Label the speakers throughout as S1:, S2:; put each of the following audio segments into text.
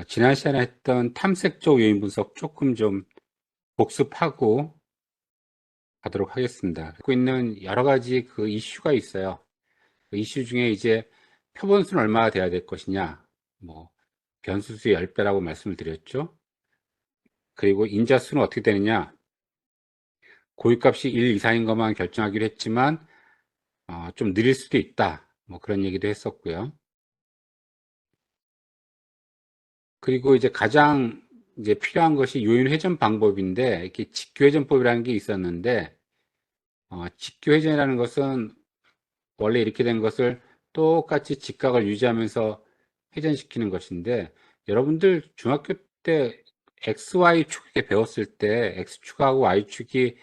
S1: 지난 시간에 했던 탐색적 요인 분석 조금 좀 복습하고 가도록 하겠습니다. 갖고 있는 여러 가지 그 이슈가 있어요. 그 이슈 중에 이제 표본수는 얼마나 돼야 될 것이냐, 뭐 변수수의 10배라고 말씀을 드렸죠. 그리고 인자수는 어떻게 되느냐, 고유값이 1 이상인 것만 결정하기로 했지만 좀 느릴 수도 있다, 뭐 그런 얘기도 했었고요. 그리고 이제 가장 이제 필요한 것이 요인 회전 방법인데, 이렇게 직교 회전법이라는 게 있었는데, 직교 회전이라는 것은 원래 이렇게 된 것을 똑같이 직각을 유지하면서 회전시키는 것인데, 여러분들 중학교 때 XY축 이렇게 배웠을 때 X축하고 Y축이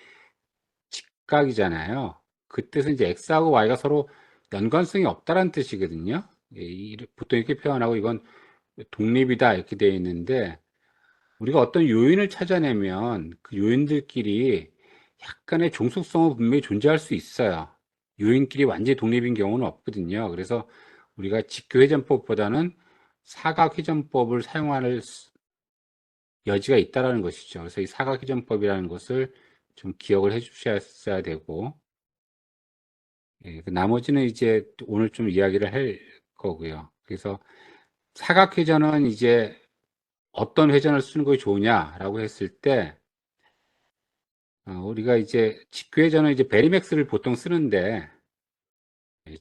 S1: 직각이잖아요. 그 뜻은 이제 X하고 Y가 서로 연관성이 없다는 뜻이거든요. 보통 이렇게 표현하고 이건 독립이다 이렇게 되어 있는데, 우리가 어떤 요인을 찾아내면 그 요인들끼리 약간의 종속성은 분명히 존재할 수 있어요. 요인끼리 완전히 독립인 경우는 없거든요. 그래서 우리가 직교회전법보다는 사각회전법을 사용할 여지가 있다는 것이죠. 그래서 이 사각회전법이라는 것을 좀 기억을 해 주셔야 되고, 그 나머지는 이제 오늘 좀 이야기를 할 거고요. 그래서 사각회전은 이제 어떤 회전을 쓰는 것이 좋으냐라고 했을 때, 우리가 이제 직교회전은 이제 베리맥스를 보통 쓰는데,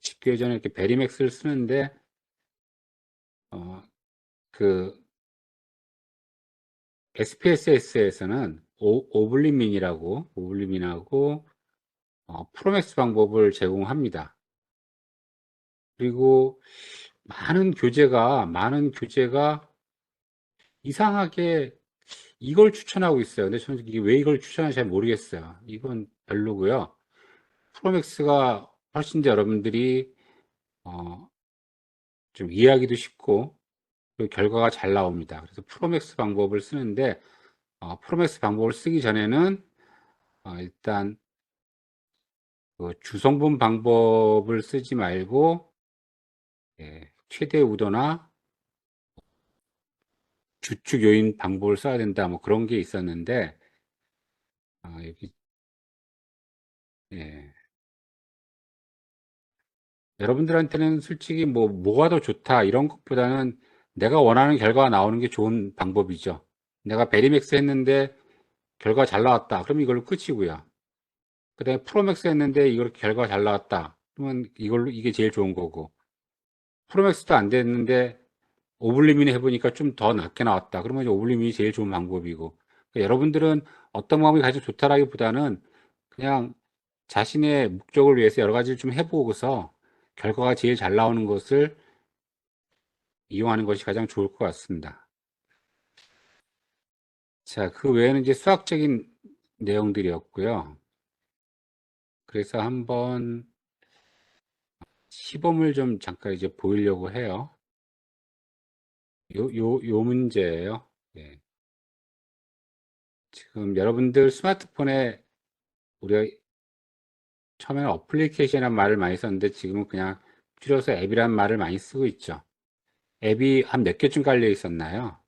S1: 직교회전은 이렇게 베리맥스를 쓰는데, 그 SPSS에서는 오블리민하고 프로맥스 방법을 제공합니다. 그리고 많은 교재가 이상하게 이걸 추천하고 있어요. 근데 저는 이게 왜 이걸 추천하는지 잘 모르겠어요. 이건 별로고요. 프로맥스가 훨씬 더 여러분들이 어, 좀 이해하기도 쉽고 그 결과가 잘 나옵니다. 그래서 프로맥스 방법을 쓰는데, 프로맥스 방법을 쓰기 전에는 일단 그 주성분 방법을 쓰지 말고, 최대 우도나 주축 요인 방법을 써야 된다, 뭐 그런 게 있었는데, 여기, 예. 여러분들한테는 솔직히 뭐가 더 좋다 이런 것보다는 내가 원하는 결과가 나오는 게 좋은 방법이죠. 내가 베리맥스 했는데 결과 잘 나왔다, 그럼 이걸로 끝이고요. 그 다음에 프로맥스 했는데 이걸 결과 잘 나왔다, 그러면 이게 제일 좋은 거고, 프로맥스도 안 됐는데 오블리미니 해보니까 좀 더 낮게 나왔다, 그러면 이제 오블리미니 제일 좋은 방법이고, 그러니까 여러분들은 어떤 방법이 가장 좋다라기보다는 그냥 자신의 목적을 위해서 여러 가지를 좀 해보고서 결과가 제일 잘 나오는 것을 이용하는 것이 가장 좋을 것 같습니다. 자, 그 외에는 이제 수학적인 내용들이었고요. 그래서 한번 시범을 좀 잠깐 이제 보이려고 해요. 요 문제예요. 예. 지금 여러분들 스마트폰에 우리가 처음에는 어플리케이션이라는 말을 많이 썼는데 지금은 그냥 줄여서 앱이라는 말을 많이 쓰고 있죠. 앱이 한 몇 개쯤 깔려 있었나요?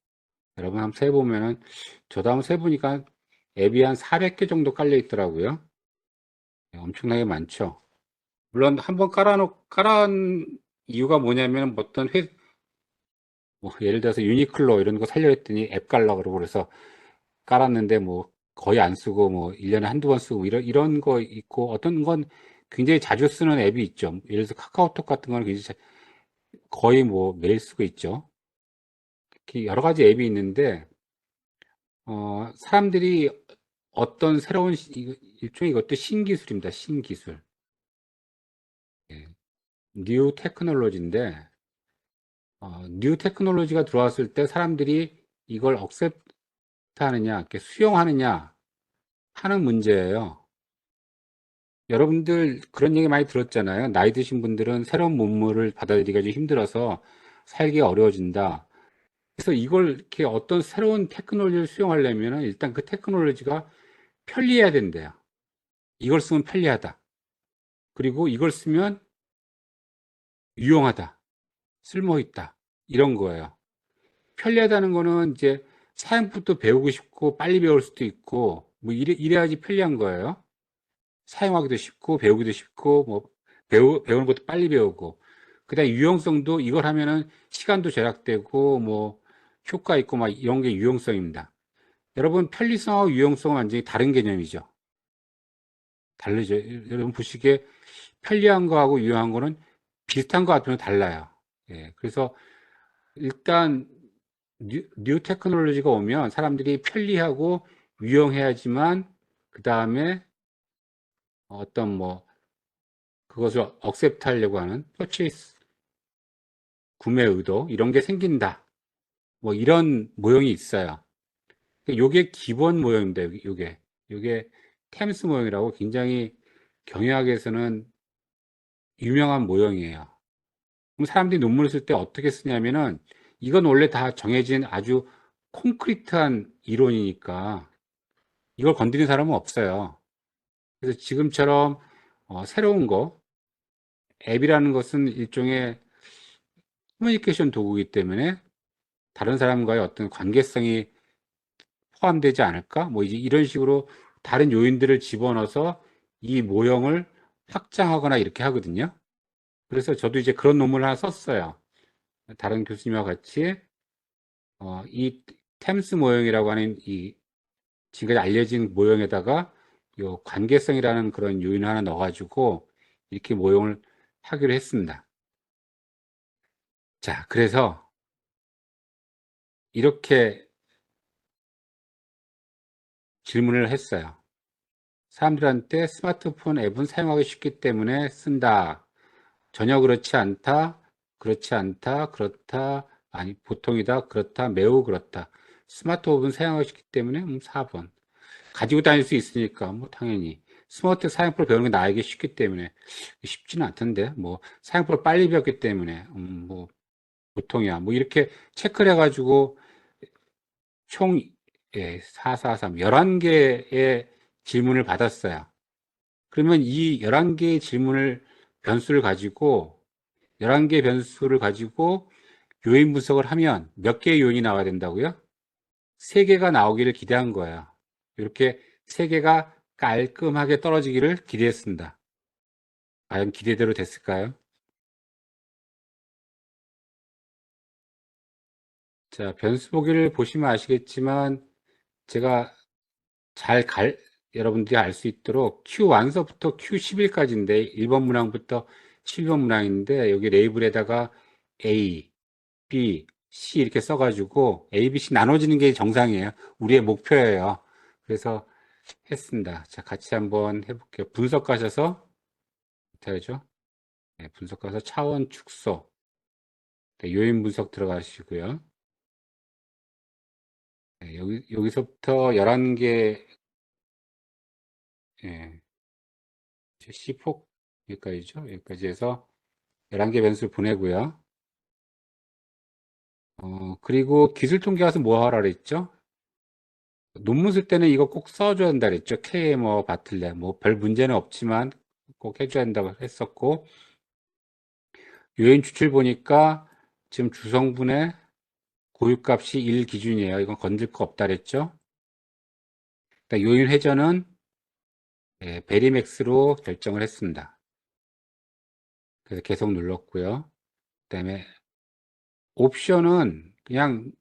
S1: 여러분 한번 세보면은, 저도 한번 세보니까 앱이 한 400개 정도 깔려 있더라고요. 엄청나게 많죠. 물론 한번 깔아놓은 이유가 뭐냐면 뭐 예를 들어서 유니클로 이런 거 살려 했더니 앱 깔라 그러고 그래서 깔았는데 뭐 거의 안 쓰고 뭐 1년에 한두 번 쓰고 이런 거 있고, 어떤 건 굉장히 자주 쓰는 앱이 있죠. 예를 들어서 카카오톡 같은 거는 굉장히 거의 뭐 매일 쓰고 있죠. 이렇게 여러 가지 앱이 있는데, 사람들이 어떤 새로운 일종의 이것도 신기술입니다. 신기술. 예. 뉴 테크놀로지인데, 뉴 테크놀로지가 들어왔을 때 사람들이 이걸 억셉트 하느냐, 이렇게 수용하느냐 하는 문제예요. 여러분들 그런 얘기 많이 들었잖아요. 나이 드신 분들은 새로운 문물을 받아들이기가 좀 힘들어서 살기가 어려워진다. 그래서 이걸 이렇게 어떤 새로운 테크놀로지를 수용하려면 일단 그 테크놀로지가 편리해야 된대요. 이걸 쓰면 편리하다. 그리고 이걸 쓰면 유용하다. 쓸모있다. 이런 거예요. 편리하다는 거는 이제 사용법도 배우고 싶고 빨리 배울 수도 있고 뭐 이래야지 편리한 거예요. 사용하기도 쉽고 배우기도 쉽고 뭐 배우는 것도 빨리 배우고 그다음에 유용성도 이걸 하면은 시간도 절약되고 뭐 효과 있고 막 이런 게 유용성입니다. 여러분 편리성하고 유용성은 완전히 다른 개념이죠. 다르죠. 여러분 보시기에 편리한 거하고 유용한 거는 비슷한 거 같으면 달라요. 예, 그래서 일단 뉴 테크놀로지가 오면 사람들이 편리하고 유용해야지만 그 다음에 어떤 뭐 그것을 억셉트 하려고 하는 퍼체이스 구매 의도 이런 게 생긴다. 뭐 이런 모형이 있어요. 요게 기본 모형인데 요게 템스 모형이라고 굉장히 경영학에서는 유명한 모형이에요. 그럼 사람들이 논문을 쓸 때 어떻게 쓰냐면은 이건 원래 다 정해진 아주 콘크리트한 이론이니까 이걸 건드리는 사람은 없어요. 그래서 지금처럼 새로운 거 앱이라는 것은 일종의 커뮤니케이션 도구이기 때문에 다른 사람과의 어떤 관계성이 포함되지 않을까? 뭐 이제 이런 식으로 다른 요인들을 집어넣어서 이 모형을 확장하거나 이렇게 하거든요. 그래서 저도 이제 그런 논문을 하나 썼어요. 다른 교수님과 같이 이 템스 모형이라고 하는 이 지금까지 알려진 모형에다가 요 관계성이라는 그런 요인을 하나 넣어가지고 이렇게 모형을 하기로 했습니다. 자, 그래서 이렇게 질문을 했어요. 사람들한테 스마트폰 앱은 사용하기 쉽기 때문에 쓴다. 전혀 그렇지 않다. 그렇지 않다. 그렇다. 아니, 보통이다. 그렇다. 매우 그렇다. 스마트폰은 사용하기 쉽기 때문에 4번. 가지고 다닐 수 있으니까 뭐 당연히. 스마트 사용법을 배우는 게 나에게 쉽기 때문에 쉽지는 않던데 뭐 사용법을 빨리 배웠기 때문에 뭐 보통이야. 뭐 이렇게 체크를 해가지고 총 443, 11개의 질문을 받았어요. 그러면 이 11개의 질문을 변수를 가지고 11개의 변수를 가지고 요인 분석을 하면 몇 개의 요인이 나와야 된다고요? 3개가 나오기를 기대한 거예요. 이렇게 3개가 깔끔하게 떨어지기를 기대했습니다. 과연 기대대로 됐을까요? 자, 변수 보기를 보시면 아시겠지만 제가 잘 여러분들이 알 수 있도록 Q1서부터 Q11까지인데 1번 문항부터 7번 문항인데 여기 레이블에다가 A, B, C 이렇게 써가지고 A, B, C 나눠지는 게 정상이에요. 우리의 목표예요. 그래서 했습니다. 자, 같이 한번 해볼게요. 분석 가셔서 해야죠. 네, 분석 가서 차원 축소, 네, 요인 분석 들어가시고요. 네, 여기서부터 11개, 예, C4 여기까지죠. 여기까지 해서 11개 변수를 보내고요. 그리고 기술 통계 가서 뭐 하라 그랬죠? 논문 쓸 때는 이거 꼭 써줘야 된다 그랬죠. KM어, 바틀렛. 뭐 별 문제는 없지만 꼭 해줘야 된다고 했었고, 요인 추출 보니까 지금 주성분의 고유값이 1 기준이에요. 이건 건들 거 없다 그랬죠. 그러니까 요인 회전은 베리맥스로 결정을 했습니다. 그래서 계속 눌렀고요. 그다음에 옵션은 그냥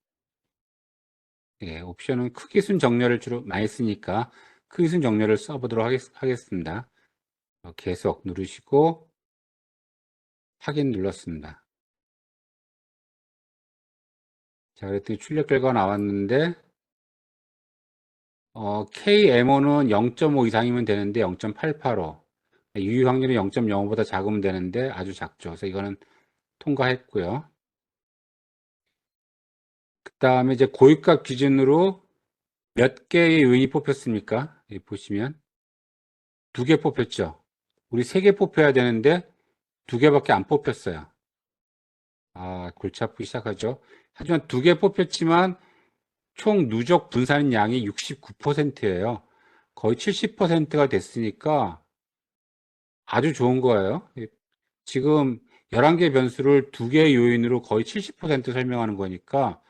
S1: 옵션은 크기순 정렬을 주로 많이 쓰니까 크기순 정렬을 써보도록 하겠습니다. 계속 누르시고 확인 눌렀습니다. 자, 그랬더니 출력 결과가 나왔는데 KMO는 0.5 이상이면 되는데 0.885 유효 확률이 0.05보다 작으면 되는데 아주 작죠. 그래서 이거는 통과했고요. 그 다음에 이제 고유값 기준으로 몇 개의 요인이 뽑혔습니까? 여기 보시면 2개 뽑혔죠. 우리 3개 뽑혀야 되는데 2개밖에 안 뽑혔어요. 아, 골치 아프기 시작하죠. 하지만 2개 뽑혔지만 총 누적 분산 양이 69%예요. 거의 70%가 됐으니까 아주 좋은 거예요. 지금 11개 변수를 2개 요인으로 거의 70% 설명하는 거니까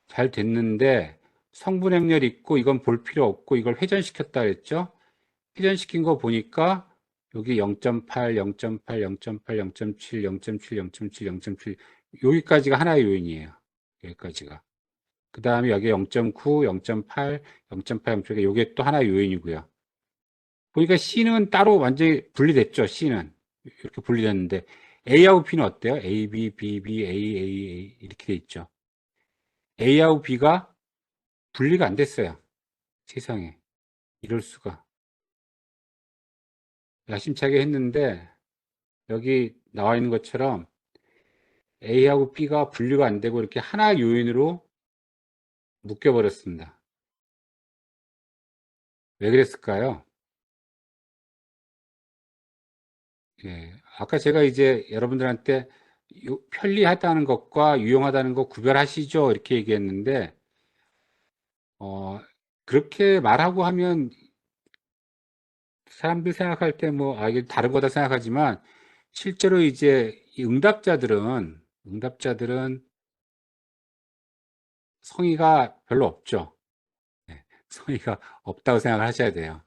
S1: 잘 됐는데 성분 행렬 있고 이건 볼 필요 없고 이걸 회전시켰다 그랬죠? 회전시킨 거 보니까 여기 0.8, 0.8, 0.8, 0.7, 0.7, 0.7, 0.7 여기까지가 하나의 요인이에요. 여기까지가. 그 다음에 여기 0.9, 0.8, 0.8, 0.8 이게 또 하나의 요인이고요. 보니까 C는 따로 완전히 분리됐죠. C는 이렇게 분리됐는데 A하고 B는 어때요? A, B, B, B, A, A, A 이렇게 돼 있죠. A하고 B가 분리가 안 됐어요. 세상에 이럴 수가. 야심차게 했는데 여기 나와 있는 것처럼 A하고 B가 분류가 안 되고 이렇게 하나의 요인으로 묶여버렸습니다. 왜 그랬을까요? 예, 아까 제가 이제 여러분들한테 편리하다는 것과 유용하다는 것 구별하시죠? 이렇게 얘기했는데, 그렇게 말하고 하면 사람들 생각할 때 뭐, 이게 다른 거다 생각하지만, 실제로 이제 이 응답자들은 성의가 별로 없죠. 예, 성의가 없다고 생각을 하셔야 돼요.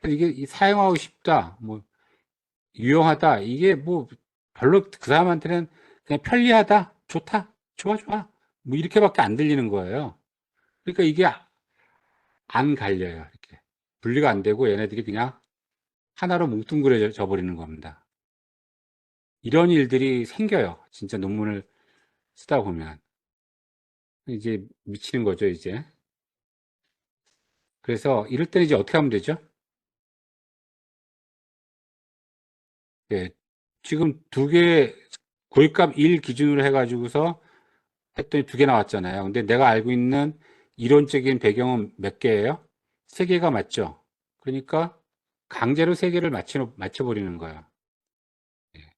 S1: 이게 사용하고 싶다, 뭐, 유용하다, 이게 뭐, 별로 그 사람한테는 그냥 편리하다, 좋다, 좋아, 좋아. 뭐, 이렇게밖에 안 들리는 거예요. 그러니까 이게 안 갈려요. 이렇게. 분리가 안 되고 얘네들이 그냥 하나로 뭉뚱그려져 버리는 겁니다. 이런 일들이 생겨요. 진짜 논문을 쓰다 보면. 이제 미치는 거죠, 이제. 그래서 이럴 때는 이제 어떻게 하면 되죠? 예, 지금 두 개, 고객값 1 기준으로 해가지고서 했더니 두 개 나왔잖아요. 근데 내가 알고 있는 이론적인 배경은 몇 개예요? 세 개가 맞죠? 그러니까 강제로 세 개를 맞춰버리는 거예요. 예.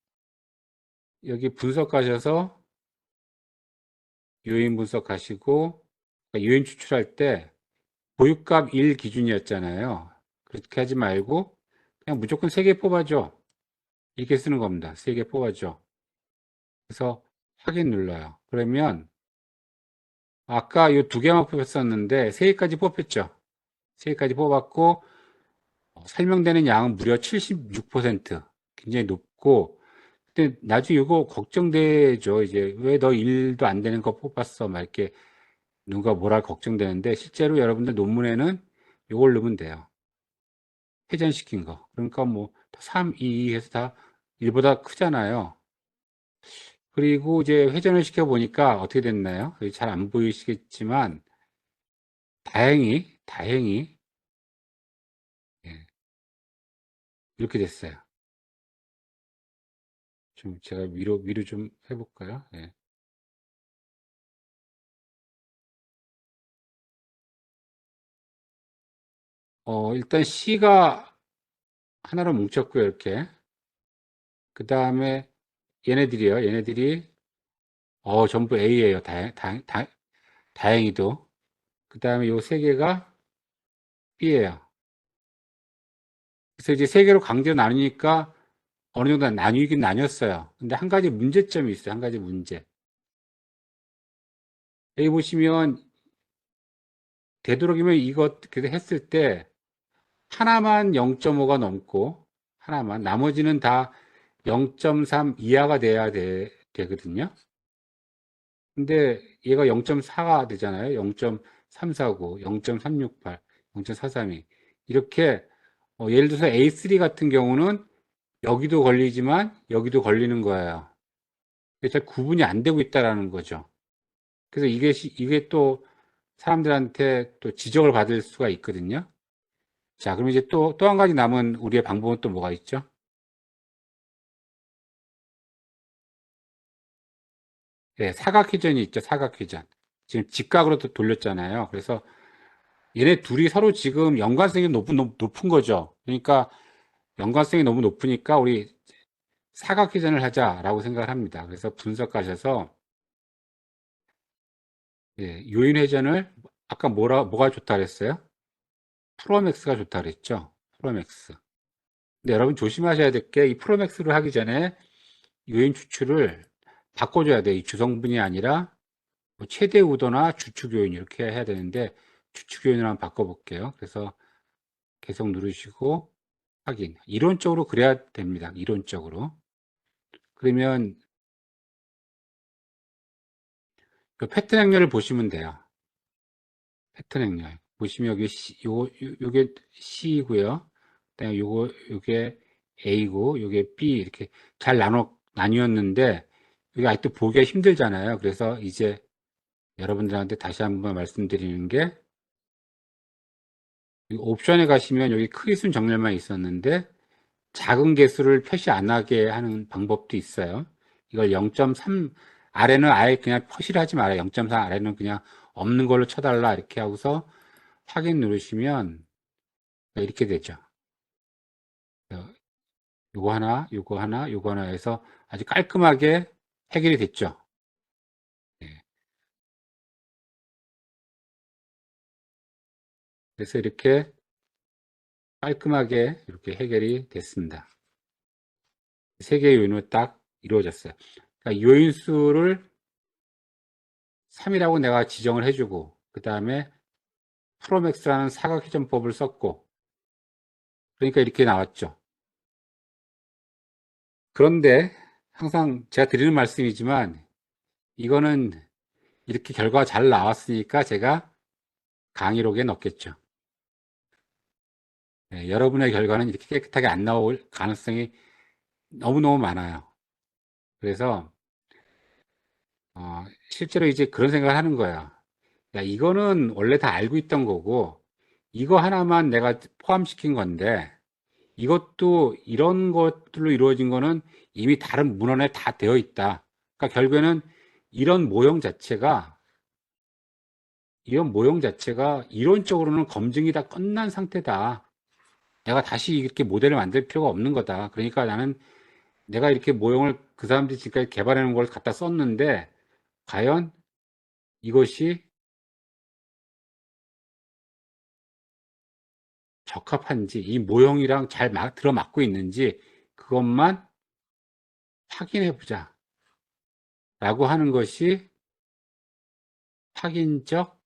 S1: 여기 분석하셔서 요인 분석하시고 그러니까 요인 추출할 때 보유값 1 기준이었잖아요. 그렇게 하지 말고 그냥 무조건 3개 뽑아줘. 이렇게 쓰는 겁니다. 3개 뽑아줘. 그래서 확인 눌러요. 그러면 아까 이 두 개만 뽑혔었는데 3개까지 뽑혔죠. 3개까지 뽑았고 설명되는 양은 무려 76%. 굉장히 높고 근데 나중에 이거 걱정되죠. 이제 왜 너 1도 안 되는 거 뽑았어? 막 이렇게 누가 뭐라 걱정되는데 실제로 여러분들 논문에는 이걸 넣으면 돼요. 회전시킨 거. 그러니까 뭐 3, 2 해서 다 1보다 크잖아요. 그리고 이제 회전을 시켜 보니까 어떻게 됐나요? 잘 안 보이시겠지만 다행히 예, 이렇게 됐어요. 좀 제가 위로 좀 해볼까요? 예. 일단 C가 하나로 뭉쳤고요, 이렇게. 그 다음에 얘네들이요. 얘네들이 전부 A예요. 다행히도. 그 다음에 요 세 개가 B예요. 그래서 이제 세 개로 강제로 나누니까 어느 정도 나뉘긴 나뉘었어요. 근데 한 가지 문제점이 있어요. 한 가지 문제. 여기 보시면 되도록이면 이것 했을 때 하나만 0.5가 넘고 하나만 나머지는 다 0.3 이하가 돼야 되거든요. 근데 얘가 0.4가 되잖아요. 0.349, 0.368, 0.432 이렇게 예를 들어서 A3 같은 경우는 여기도 걸리지만 여기도 걸리는 거예요. 잘 구분이 안 되고 있다라는 거죠. 그래서 이게 또 사람들한테 또 지적을 받을 수가 있거든요. 자, 그럼 이제 또 한 가지 남은 우리의 방법은 또 뭐가 있죠? 네, 사각회전이 있죠. 사각회전. 지금 직각으로 또 돌렸잖아요. 그래서 얘네 둘이 서로 지금 연관성이 높은 거죠. 그러니까 연관성이 너무 높으니까 우리 사각회전을 하자라고 생각을 합니다. 그래서 분석하셔서 예, 요인 회전을 아까 뭐가 좋다 그랬어요? 프로맥스가 좋다 그랬죠. 프로맥스. 근데 여러분 조심하셔야 될 게 이 프로맥스를 하기 전에 요인 추출을 바꿔줘야 돼요. 이 주성분이 아니라 뭐 최대 우도나 주축 요인 이렇게 해야 되는데 주축 요인으로 한번 바꿔볼게요. 그래서 계속 누르시고 확인. 이론적으로 그래야 됩니다. 이론적으로. 그러면 그 패턴 행렬을 보시면 돼요. 패턴 행렬. 보시면 여기 요게 C이고요. 그다음에 요게 A고 요게 B 이렇게 잘 나뉘었는데 이게 아직도 보기가 힘들잖아요. 그래서 이제 여러분들한테 다시 한번 말씀드리는 게 옵션에 가시면 여기 크기순 정렬만 있었는데 작은 개수를 표시 안 하게 하는 방법도 있어요. 이걸 0.3 아래는 아예 그냥 표시를 하지 말아요. 0.4 아래는 그냥 없는 걸로 쳐달라 이렇게 하고서 확인 누르시면 이렇게 되죠. 요거 하나, 요거 하나, 요거 하나 해서 아주 깔끔하게 해결이 됐죠. 예. 그래서 이렇게 깔끔하게 이렇게 해결이 됐습니다. 세 개의 요인으로 딱 이루어졌어요. 그러니까 요인수를 3이라고 내가 지정을 해주고 그 다음에 프로맥스라는 사각회전법을 썼고 그러니까 이렇게 나왔죠. 그런데 항상 제가 드리는 말씀이지만 이거는 이렇게 결과가 잘 나왔으니까 제가 강의록에 넣겠죠. 네, 여러분의 결과는 이렇게 깨끗하게 안 나올 가능성이 너무너무 많아요. 그래서 실제로 이제 그런 생각을 하는 거야. 야, 이거는 원래 다 알고 있던 거고 이거 하나만 내가 포함시킨 건데 이것도 이런 것들로 이루어진 거는 이미 다른 문헌에 다 되어 있다. 그러니까 결국에는 이런 모형 자체가 이론적으로는 검증이 다 끝난 상태다. 내가 다시 이렇게 모델을 만들 필요가 없는 거다. 그러니까 나는 내가 이렇게 모형을 그 사람들이 지금까지 개발해 놓은 걸 갖다 썼는데 과연 이것이 적합한지 이 모형이랑 잘 들어맞고 있는지 그것만 확인해 보자 라고 하는 것이 확인적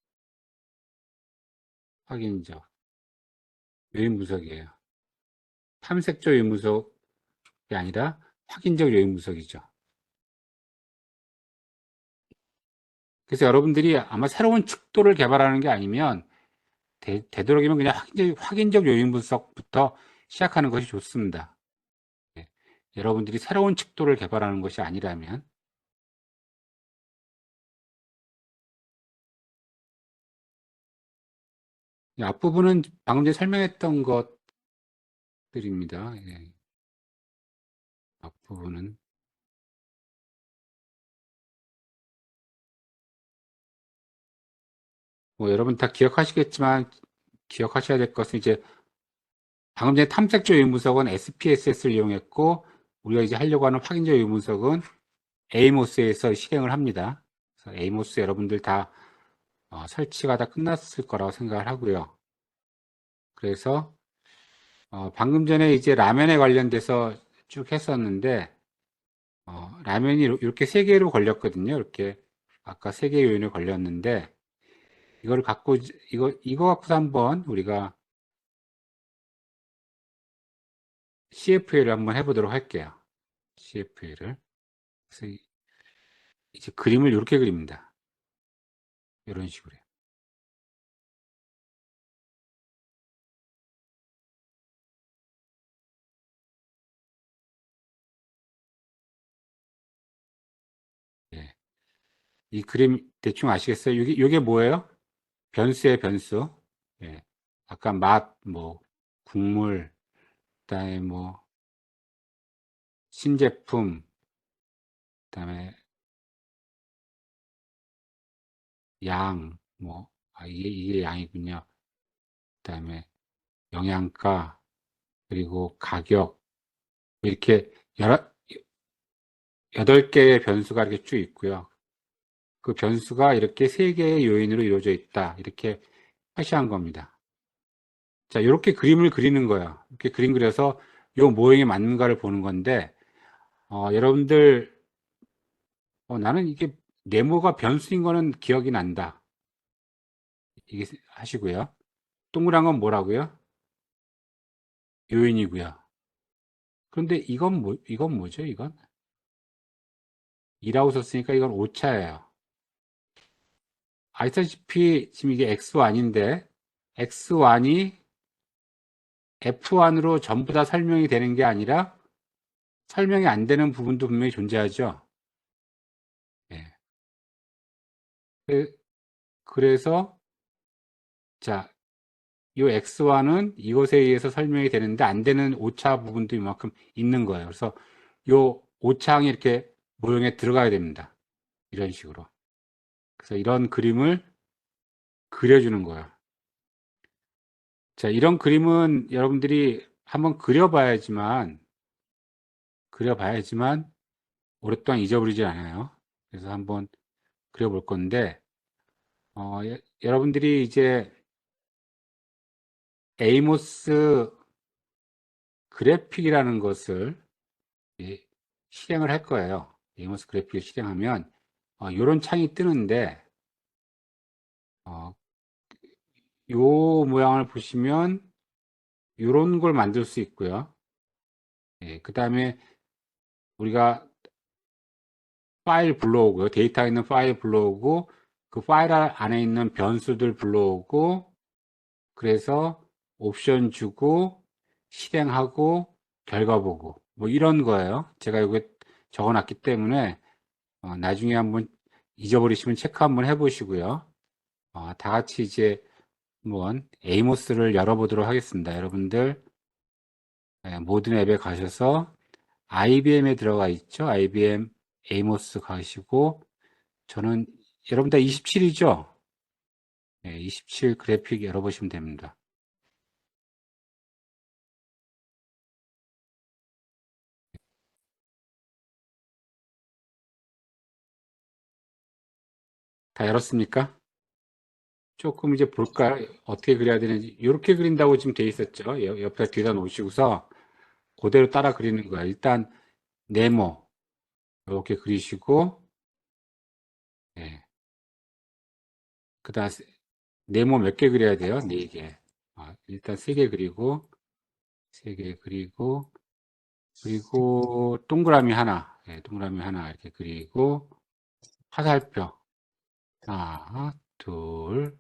S1: 요인 분석이에요. 탐색적 요인 분석이 아니라 확인적 요인 분석이죠. 그래서 여러분들이 아마 새로운 축도를 개발하는 게 아니면 되도록이면 그냥 확인적 요인 분석부터 시작하는 것이 좋습니다. 예. 여러분들이 새로운 축도를 개발하는 것이 아니라면 앞부분은 방금 전에 설명했던 것들입니다. 예. 앞부분은 뭐 여러분 다 기억하시겠지만 기억하셔야 될 것은 이제 방금 전에 탐색적 요인 분석은 SPSS를 이용했고 우리가 이제 하려고 하는 확인적 요인 분석은 에이모스에서 실행을 합니다. 그래서 에이모스 여러분들 다 설치가 다 끝났을 거라고 생각을 하고요. 그래서 방금 전에 이제 라면에 관련돼서 쭉 했었는데 라면이 이렇게 세 개로 걸렸거든요. 이렇게 아까 세 개 요인을 걸렸는데 이거를 갖고 이거 갖고서 한번 우리가 CFA를 한번 해보도록 할게요. CFA를 그래서 이제 그림을 이렇게 그립니다. 이런 식으로. 예. 이 그림 대충 아시겠어요? 이게 뭐예요? 변수의 변수. 예. 아까 맛, 뭐 국물, 그다음에 뭐 신제품, 그다음에 양, 뭐 이게 양이군요. 그다음에 영양가, 그리고 가격 이렇게 8개의 변수가 이렇게 쭉 있고요. 그 변수가 이렇게 3개의 요인으로 이루어져 있다. 이렇게 표시한 겁니다. 자, 이렇게 그림을 그리는 거예요. 이렇게 그림 그려서 이 모형이 맞는가를 보는 건데, 여러분들, 나는 이게 네모가 변수인 거는 기억이 난다. 이게 하시고요. 동그란 건 뭐라고요? 요인이고요. 그런데 이건 뭐죠? 이건? 2라고 썼으니까 이건 오차예요. 아시다시피 지금 이게 X1인데 X1이 F1으로 전부 다 설명이 되는 게 아니라 설명이 안 되는 부분도 분명히 존재하죠. 예. 그래서 자, 이 X1은 이것에 의해서 설명이 되는데 안 되는 오차 부분도 이만큼 있는 거예요. 그래서 이 오차항이 이렇게 모형에 들어가야 됩니다. 이런 식으로. 그래서 이런 그림을 그려주는 거예요. 자, 이런 그림은 여러분들이 한번 그려봐야지만 오랫동안 잊어버리지 않아요. 그래서 한번 그려볼 건데, 여러분들이 이제 에이모스 그래픽이라는 것을 실행을 할 거예요. 에이모스 그래픽을 실행하면 이런 창이 뜨는데 어, 요 모양을 보시면 이런 걸 만들 수 있고요. 예, 그 다음에 우리가 파일 불러오고요. 데이터에 있는 파일 불러오고 그 파일 안에 있는 변수들 불러오고 그래서 옵션 주고 실행하고 결과 보고 뭐 이런 거예요. 제가 여기 적어놨기 때문에 나중에 한번 잊어버리시면 체크 한번 해보시고요. 다 같이 이제 한번 에이모스를 열어보도록 하겠습니다. 여러분들 모든 앱에 가셔서 IBM에 들어가 있죠. IBM 에이모스 가시고 저는 여러분 다 27이죠? 네, 27 그래픽 열어보시면 됩니다. 다 열었습니까? 조금 이제 볼까요? 어떻게 그려야 되는지. 이렇게 그린다고 지금 돼 있었죠. 옆에 뒤에다 놓으시고서 그대로 따라 그리는 거예요. 일단 네모 이렇게 그리시고 예. 그다음 네모 몇 개 그려야 돼요? 네 개. 일단 세 개 그리고 세 개 그리고 동그라미 하나. 예, 동그라미 하나 이렇게 그리고 화살표 하나, 둘,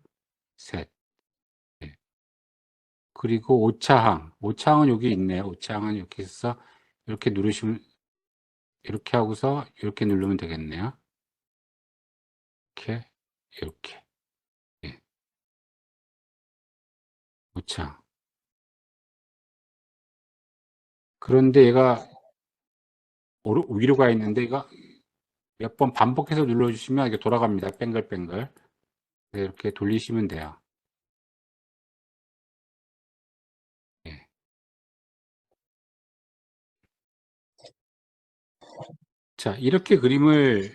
S1: 셋. 예. 그리고 오차항. 오차항은 여기 있네요. 오차항은 이렇게 해서 이렇게 누르시면 이렇게 하고서 이렇게 누르면 되겠네요. 이렇게 이렇게. 예. 오차항. 그런데 얘가 위로 가 있는데 얘가 몇 번 반복해서 눌러주시면 이게 돌아갑니다. 뱅글뱅글. 네, 이렇게 돌리시면 돼요. 예. 자, 이렇게 그림을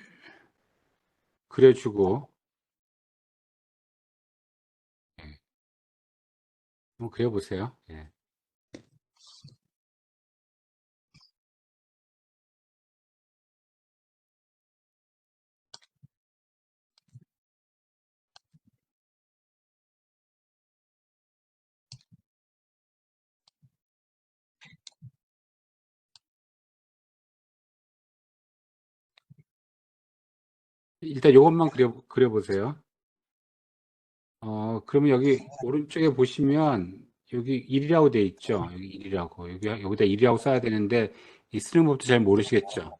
S1: 그려주고 예, 한번 그려보세요. 예. 일단 이것만 그려보세요. 그러면 여기 오른쪽에 보시면 여기 1이라고 돼 있죠. 여기 1이라고. 여기다 1이라고 써야 되는데 이 쓰는 법도 잘 모르시겠죠.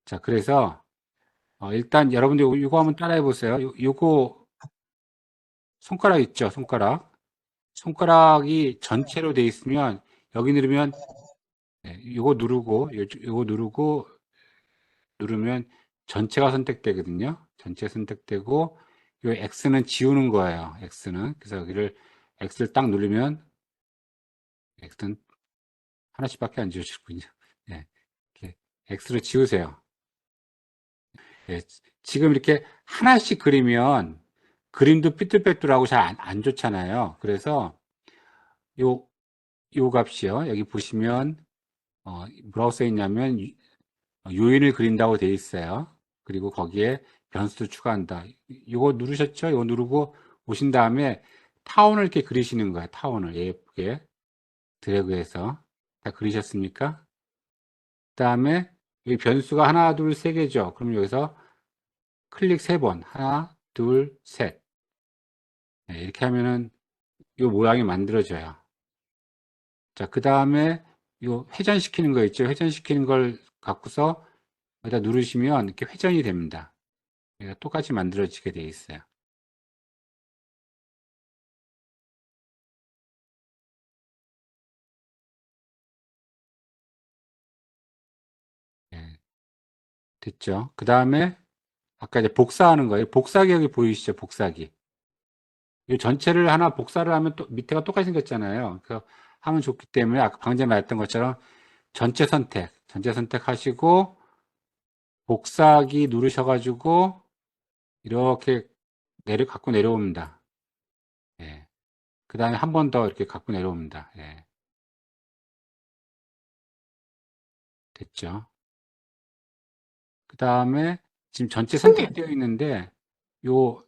S1: 자, 그래서 일단 여러분들 이거 한번 따라해 보세요. 요거 손가락 있죠? 손가락. 손가락이 전체로 돼 있으면 여기 누르면 요거 누르고 요거 누르면 전체가 선택되거든요. 전체 선택되고 요 X는 지우는 거예요. X는. 그래서 여기를 X를 딱 누르면 X는 하나씩밖에 안 지워지군요. 네, 이렇게 X를 지우세요. 네, 지금 이렇게 하나씩 그리면 그림도 삐뚤빼뚤하고 잘 안 좋잖아요. 그래서 요, 요 값이요. 여기 보시면 뭐라고 써 있냐면 요인을 그린다고 되어 있어요. 그리고 거기에 변수 추가한다. 이거 누르셨죠? 이거 누르고 오신 다음에 타원을 이렇게 그리시는 거야. 타원을 예쁘게 드래그해서 다 그리셨습니까? 그 다음에 여기 변수가 하나, 둘, 세 개죠. 그럼 여기서 클릭 세 번. 하나, 둘, 셋. 네, 이렇게 하면은 이 모양이 만들어져요. 자, 그 다음에 이 회전시키는 거 있죠? 회전시키는 걸 갖고서 여기다 누르시면 이렇게 회전이 됩니다. 똑같이 만들어지게 되어 있어요. 네, 됐죠? 그 다음에 아까 이제 복사하는 거예요. 복사기 여기 보이시죠? 복사기. 이 전체를 하나 복사를 하면 또 밑에가 똑같이 생겼잖아요. 그래서 하면 좋기 때문에 아까 방금 말했던 것처럼 전체 선택하시고 복사기 누르셔가지고 이렇게 갖고 내려옵니다. 예. 그 다음에 한 번 더 이렇게 갖고 내려옵니다. 예. 됐죠? 그 다음에 지금 전체
S2: 교수님,
S1: 선택되어 있는데 요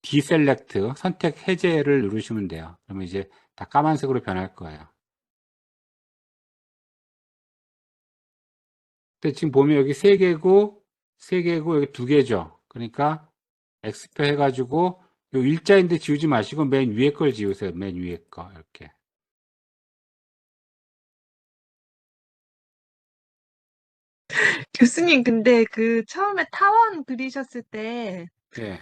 S1: 디셀렉트 선택 해제를 누르시면 돼요. 그러면 이제 다 까만색으로 변할 거예요. 근데 지금 보면 여기 세 개고 여기 두 개죠. 그러니까 X표 해가지고 요 일자인데 지우지 마시고 맨 위에 걸 지우세요. 맨 위에 거 이렇게.
S2: 교수님, 근데 그 처음에 타원 그리셨을 때
S1: 예.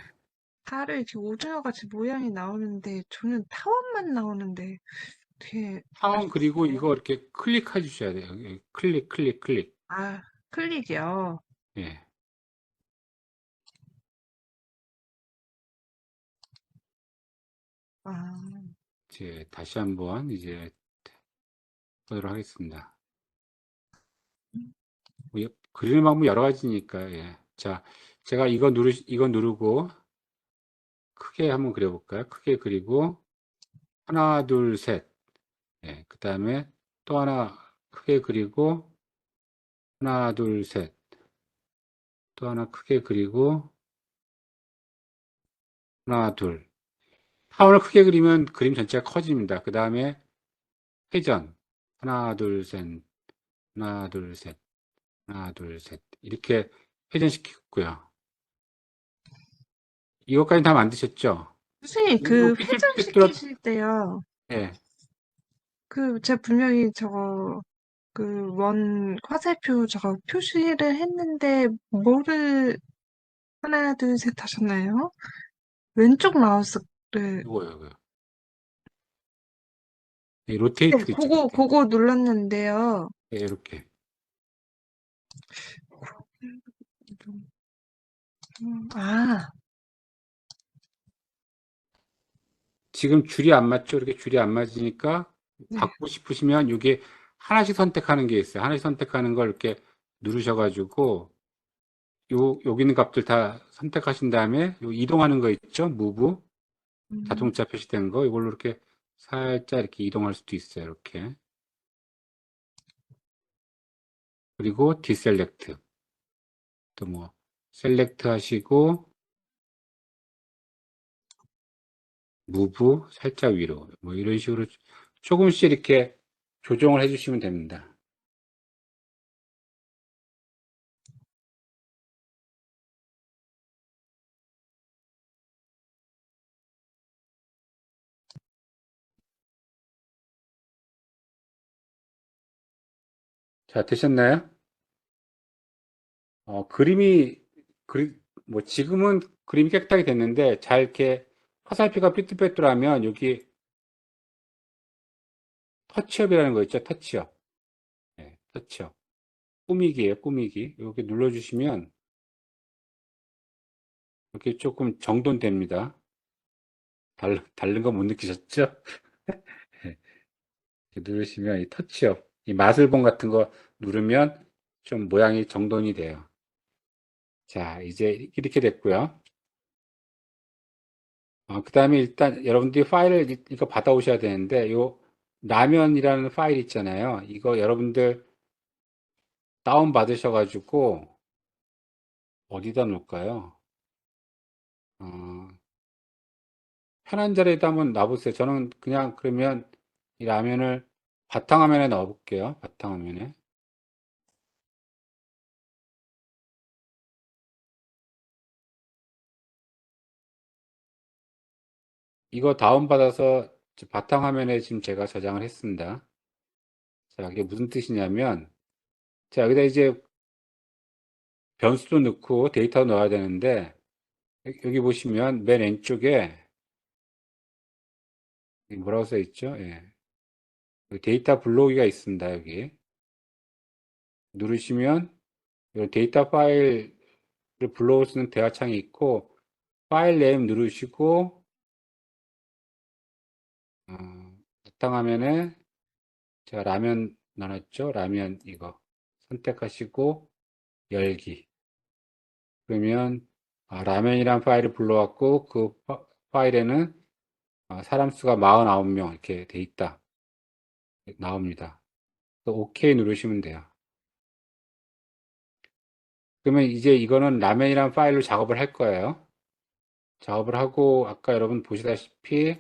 S2: 달을 이렇게 오징어 같이 모양이 나오는데 저는 타원만 나오는데 어떻게
S1: 타원 그리고
S2: 하셨어요?
S1: 이거 이렇게 클릭해 주셔야 돼요. 클릭.
S2: 아, 클릭이요.
S1: 예.
S2: 아,
S1: 이제 다시 한번 이제 보도록 하겠습니다. 그리는 방법 여러 가지니까, 예. 자, 제가 이거 누르고 크게 한번 그려볼까요? 크게 그리고 하나, 둘, 셋. 예. 그 다음에 또 하나 크게 그리고 하나, 둘, 셋. 또 하나 크게 그리고 하나, 둘. 타원을 크게 그리면 그림 전체가 커집니다. 그 다음에 회전. 하나, 둘, 셋. 하나, 둘, 셋. 하나, 둘, 셋. 이렇게 회전시켰고요. 이것까지 다 만드셨죠?
S2: 교수님,
S1: 여기로
S2: 그
S1: 삐뚤삐뚤
S2: 회전시키실 때요.
S1: 예.
S2: 그, 제가 분명히 저거, 그 원 화살표 저거 표시를 했는데 뭐를 하나, 둘, 셋 하셨나요? 왼쪽 마우스를,
S1: 이거요. 이
S2: 네,
S1: 로테이트 있죠, 로테이트.
S2: 그거 눌렀는데요.
S1: 예, 이렇게.
S2: 아,
S1: 지금 줄이 안 맞죠? 이렇게 줄이 안 맞으니까
S2: 네.
S1: 바꾸고 싶으시면 이게 하나씩 선택하는 게 있어요. 하나씩 선택하는 걸 이렇게 누르셔가지고 여기 있는 값들 다 선택하신 다음에 요 이동하는 거 있죠? 무브
S2: 음,
S1: 자동차 표시된 거 이걸로 이렇게 살짝 이렇게 이동할 수도 있어요. 이렇게. 그리고 디셀렉트 또 뭐 셀렉트 하시고 무브 살짝 위로 뭐 이런 식으로 조금씩 이렇게 조정을 해주시면 됩니다. 자, 되셨나요? 그림이 뭐 지금은 그림이 깨끗하게 됐는데 잘 이렇게 화살표가 삐뚤빼뚤하면 여기 터치업이라는 거 있죠? 터치업. 네, 터치업. 꾸미기예요, 꾸미기. 여기 눌러주시면 이렇게 조금 정돈됩니다. 다른 거 못 느끼셨죠? 네, 이렇게 누르시면 이 터치업, 이 마술봉 같은 거 누르면 좀 모양이 정돈이 돼요. 자, 이제 이렇게 됐고요. 그 다음에 일단 여러분들이 파일을 이거 받아오셔야 되는데 요 라면이라는 파일 있잖아요. 이거 여러분들 다운 받으셔가지고 어디다 놓을까요? 어, 편한 자리에다 한번 놔보세요. 저는 그냥 그러면 이 라면을 바탕화면에 넣어볼게요. 바탕화면에. 이거 다운받아서 바탕화면에 지금 제가 저장을 했습니다. 자, 이게 무슨 뜻이냐면, 자, 여기다 이제 변수도 넣고 데이터 넣어야 되는데, 여기 보시면 맨 왼쪽에 뭐라고 써 있죠? 예. 여기 데이터 불러오기가 있습니다. 여기. 누르시면 이 데이터 파일을 불러올 수 있는 대화창이 있고, 파일 네임 누르시고, 바탕화면에 제가 라면 넣어놨죠? 라면 이거 선택하시고 열기. 그러면 라면이란 파일을 불러왔고 그 파일에는 사람 수가 49명 이렇게 돼 있다. 나옵니다. OK 누르시면 돼요. 그러면 이제 이거는 라면이란 파일로 작업을 할 거예요. 작업을 하고 아까 여러분 보시다시피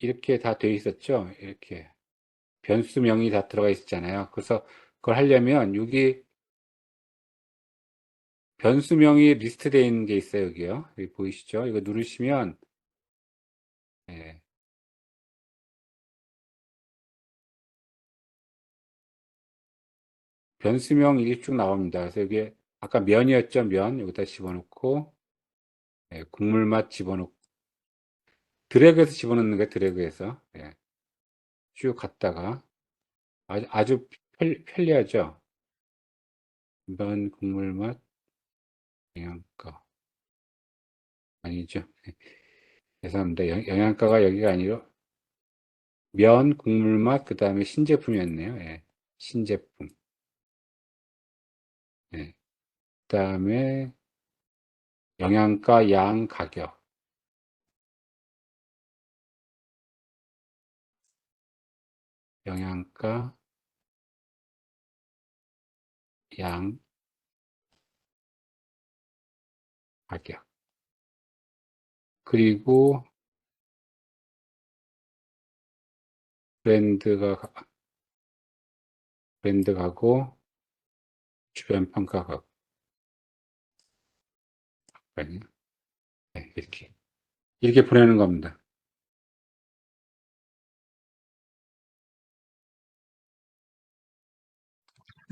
S1: 이렇게 다 되어 있었죠? 이렇게 변수명이 다 들어가 있었잖아요. 그래서 그걸 하려면 여기 변수명이 리스트되어 있는 게 있어요. 여기요. 여기 보이시죠? 이거 누르시면 예, 변수명 이게 쭉 나옵니다. 그래서 여기 아까 면이었죠? 면 여기다 집어넣고 예, 국물 맛 집어넣고 드래그해서 집어넣는 거예요. 드래그해서 예, 쭉 갔다가 아주 편리하죠? 면 국물 맛 영양가 아니죠? 죄송합니다. 영양가가 여기가 아니라 면 국물 맛 그 다음에 신제품이었네요. 예, 신제품 예, 그 다음에 영양가 양 가격 영양가 양 가격 그리고 브랜드가 브랜드 가고 주변 평가 가고 네, 이렇게 보내는 겁니다.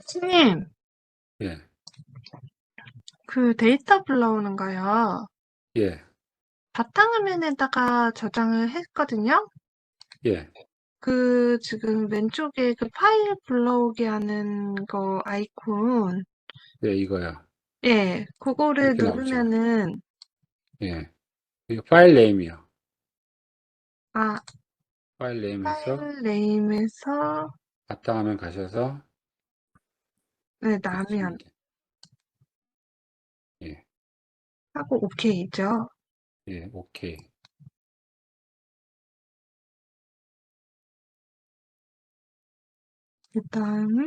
S2: 스님,
S1: 예,
S2: 그 데이터 불러오는 거요.
S1: 예,
S2: 바탕화면에다가 저장을 했거든요.
S1: 예,
S2: 그 지금 왼쪽에 그 파일 불러오게 하는 거 아이콘.
S1: 예, 이거야.
S2: 예, 그거를
S1: 이렇게 나오죠.
S2: 누르면은,
S1: 예, 이거 파일 네임이요.
S2: 아,
S1: 파일 네임에서
S2: 파일 네임에서,
S1: 바탕화면 가셔서
S2: 네,
S1: 하시면
S2: 라면
S1: 돼. 예,
S2: 하고 오케이죠.
S1: 예, 오케이.
S2: 그 다음에,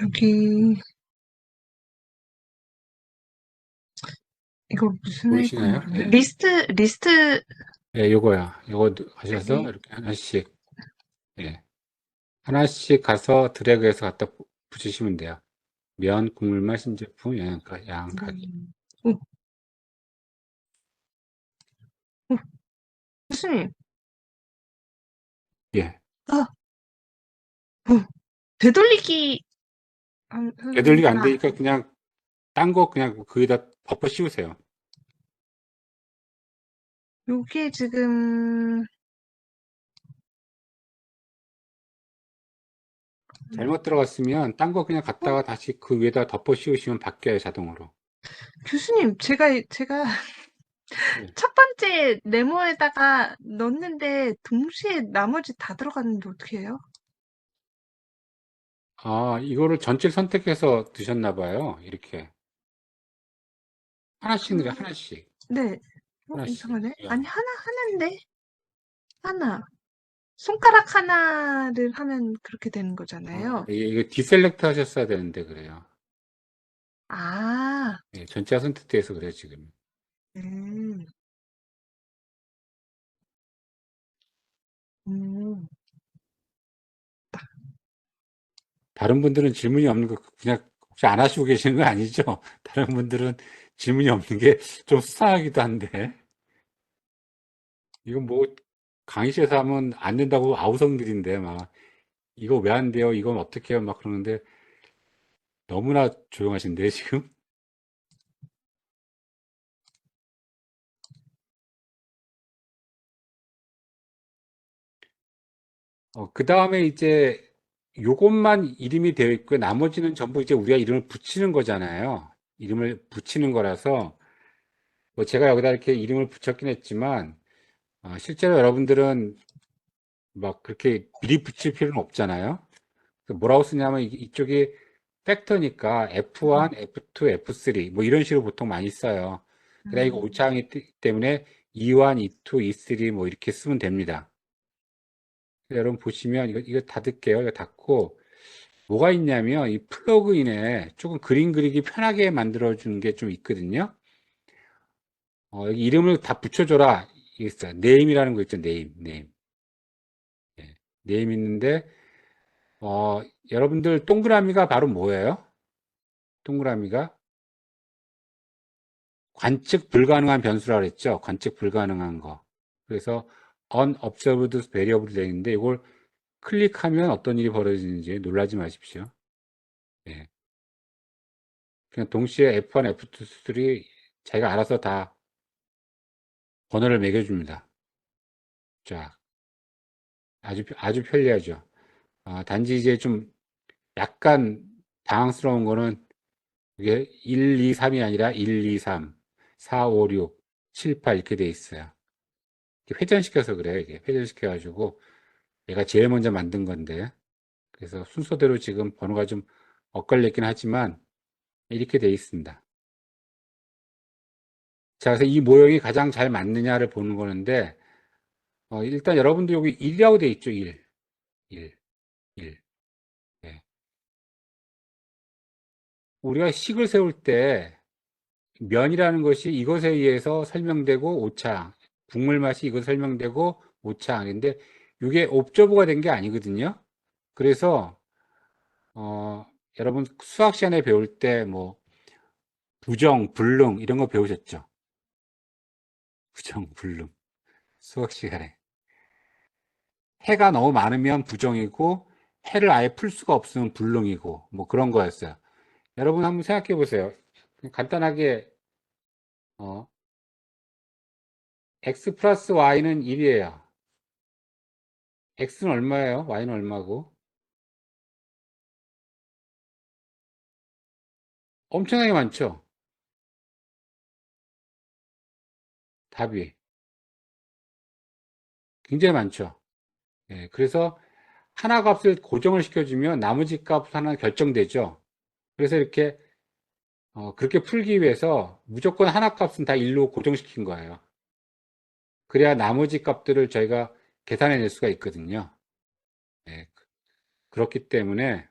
S2: 여기, 이거 무슨
S1: 보이시나요?
S2: 아이콘이죠?
S1: 예,
S2: 리스트,
S1: 예, 요거야. 요거 하셔서
S2: 리,
S1: 이렇게 하나씩, 예, 하나씩 가서 드래그해서 갖다 붙이시면 돼요. 면, 국물 맛, 신제품, 영양가, 양, 가격.
S2: 오, 오, 교수님,
S1: 예,
S2: 아, 어, 되돌리기
S1: 되돌리기 안
S2: 하는구나.
S1: 되니까 그냥 딴 거 그냥 거기다 덮어 씌우세요.
S2: 요게 지금,
S1: 잘못 들어갔으면 딴 거 그냥
S2: 어,
S1: 갖다가 다시 그 위에다 덮어 씌우시면 바뀌어요, 자동으로.
S2: 교수님, 제가
S1: 예.
S2: 첫 번째 네모에다가 넣었는데 동시에 나머지 다 들어갔는데 어떻게 해요?
S1: 이거를 전체 선택해서 드셨나 봐요. 이렇게. 하나씩 넣어요,
S2: 음,
S1: 하나씩.
S2: 네.
S1: 하나씩.
S2: 이상하네.
S1: 야.
S2: 아니, 하나인데? 하나. 손가락 하나를 하면 그렇게 되는 거잖아요.
S1: 이게 디셀렉트 하셨어야 되는데, 그래요.
S2: 아,
S1: 예, 전체가 선택돼서 그래요, 지금.
S2: 음, 음.
S1: 다른 분들은 질문이 없는 거 그냥 혹시 안 하시고 계시는 거 아니죠? 다른 분들은 질문이 없는 게 좀 수상하기도 한데. 이건 뭐 강의실에서 하면 안 된다고 아우성들인데 막 이거 왜 안 돼요? 이건 어떻게 해요? 막 그러는데 너무나 조용하신데 지금. 그 다음에 이제 요것만 이름이 되어 있고 나머지는 전부 이제 우리가 이름을 붙이는 거잖아요. 이름을 붙이는 거라서 뭐 제가 여기다 이렇게 이름을 붙였긴 했지만 실제로 여러분들은 막 그렇게 미리 붙일 필요는 없잖아요. 그래서 뭐라고 쓰냐면 이쪽이 팩터니까 F1, F2, F3 뭐 이런 식으로 보통 많이 써요. 그다음 이거
S2: 음,
S1: 오차항이기 때문에 E1, E2, E3 뭐 이렇게 쓰면 됩니다. 여러분 보시면 이거 닫을게요. 이거 닫고 뭐가 있냐면 이 플러그인에 조금 그림 그리기 편하게 만들어 주는 게 좀 있거든요. 여기 이름을 다 붙여줘라. 이게 있어요. 네임이라는 거 있죠. 네임. 예, 네임 있는데 여러분들 동그라미가 바로 뭐예요? 동그라미가 관측 불가능한 변수라고 그랬죠. 관측 불가능한 거. 그래서 unobserved variable 되어 있는데 이걸 클릭하면 어떤 일이 벌어지는지 놀라지 마십시오. 예. 그냥 동시에 F1, F2, F3 자기가 알아서 다 번호를 매겨줍니다. 자, 아주 편리하죠. 단지 이제 좀 약간 당황스러운 거는 이게 1, 2, 3이 아니라 1, 2, 3, 4, 5, 6, 7, 8 이렇게 돼 있어요. 회전시켜서 그래요. 이게 회전시켜가지고 얘가 제일 먼저 만든 건데 그래서 순서대로 지금 번호가 좀 엇갈렸긴 하지만 이렇게 돼 있습니다. 자, 그래서 이 모형이 가장 잘 맞느냐를 보는 거는데 일단 여러분도 여기 1이라고 돼 있죠. 1, 1, 1. 네. 우리가 식을 세울 때 면이라는 것이 이것에 의해서 설명되고 오차, 국물 맛이 이것 설명되고 오차인데 이게 옵저버가 된 게 아니거든요. 그래서 여러분 수학 시간에 배울 때 뭐 부정, 불능 이런 거 배우셨죠? 부정, 불능 수학 시간에 해가 너무 많으면 부정이고 해를 아예 풀 수가 없으면 불능이고 뭐 그런 거였어요. 여러분 한번 생각해 보세요. 간단하게 어, x 플러스 y는 1이에요. x는 얼마예요? y는 얼마고? 엄청나게 많죠? 답이 굉장히 많죠. 예, 그래서 하나 값을 고정을 시켜주면 나머지 값 하나 결정되죠. 그래서 이렇게 그렇게 풀기 위해서 무조건 하나 값은 다 1로 고정시킨 거예요. 그래야 나머지 값들을 저희가 계산해낼 수가 있거든요. 예, 그렇기 때문에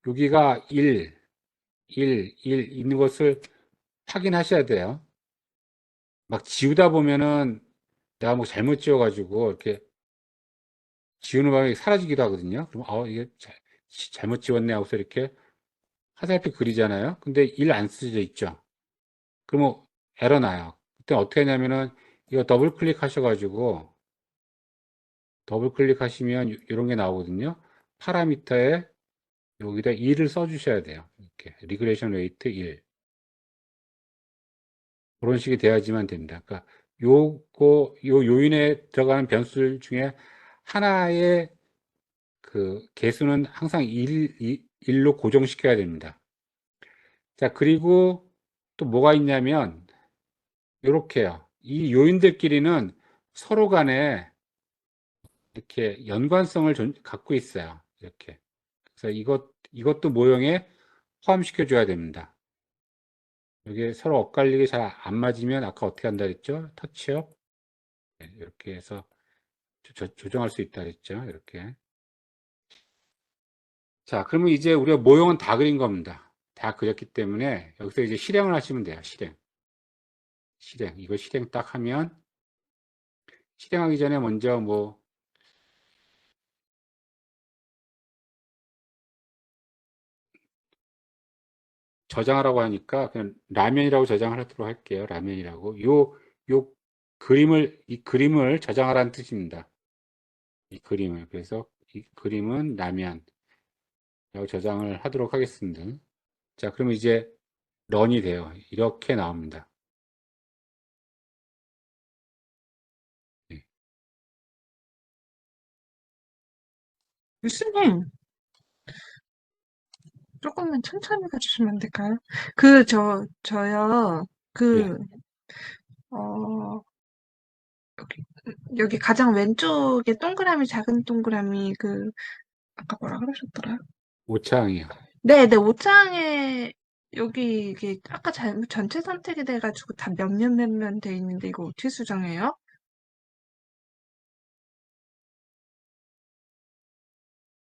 S1: 여기가 1 있는 것을 확인하셔야 돼요. 막 지우다 보면은 내가 뭐 잘못 지워가지고 이렇게 지우는 방법이 사라지기도 하거든요. 그럼 이게 잘못 지웠네 하고서 이렇게 화살표 그리잖아요. 근데 1 안 쓰여져 있죠. 그러면 에러 나요. 그때 어떻게 하냐면은 이거 더블 클릭하셔가지고 더블 클릭하시면 이런 게 나오거든요. 파라미터에 여기다 1을 써주셔야 돼요. 이렇게 리그레이션 웨이트 1 그런 식이 돼야지만 됩니다. 그러니까 요 요인에 들어가는 변수 중에 하나의 그 개수는 항상 1로 고정시켜야 됩니다. 자, 그리고 또 뭐가 있냐면 요렇게요. 이 요인들끼리는 서로 간에 이렇게 연관성을 갖고 있어요. 이렇게. 그래서 이것도 모형에 포함시켜 줘야 됩니다. 여기 서로 엇갈리게 잘 안 맞으면 아까 어떻게 한다 그랬죠? 터치업. 네, 이렇게 해서 조정할 수 있다 그랬죠? 이렇게. 자, 그러면 이제 우리가 모형은 다 그린 겁니다. 다 그렸기 때문에 여기서 이제 실행을 하시면 돼요. 실행. 이거 실행 딱 하면 실행하기 전에 먼저 뭐 저장하라고 하니까 그냥 라면이라고 저장하도록 할게요. 라면이라고. 이 그림을 저장하라는 뜻입니다. 이 그림을. 그래서 이 그림은 라면이라고 저장을 하도록 하겠습니다. 자, 그럼 이제 런이 돼요. 이렇게 나옵니다. 네.
S2: 교수님, 조금만 천천히 가주시면 안 될까요? 저요,
S1: 예.
S2: 어, 여기 가장 왼쪽에 동그라미, 작은 동그라미, 아까 뭐라 그러셨더라?
S1: 오차항이요.
S2: 네, 오창에, 여기, 이게, 아까 전체 선택이 돼가지고 다 몇몇 돼 있는데, 이거 어떻게 수정해요?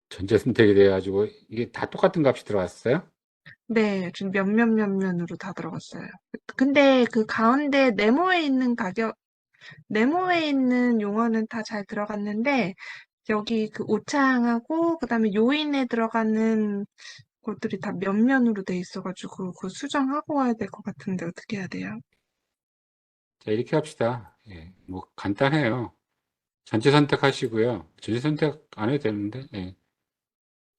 S1: 전체 선택이 돼가지고 이게 다 똑같은 값이 들어갔어요?
S2: 네, 지금 몇몇으로 다 들어갔어요. 근데 그 가운데 네모에 있는 용어는 다 잘 들어갔는데, 여기 그 오창하고, 그 다음에 요인에 들어가는 것들이 다 몇면으로 돼 있어가지고, 그거 수정하고 와야 될 것 같은데, 어떻게 해야 돼요?
S1: 자, 이렇게 합시다. 예. 뭐 간단해요. 전체 선택하시고요. 전체 선택 안 해도 되는데, 예.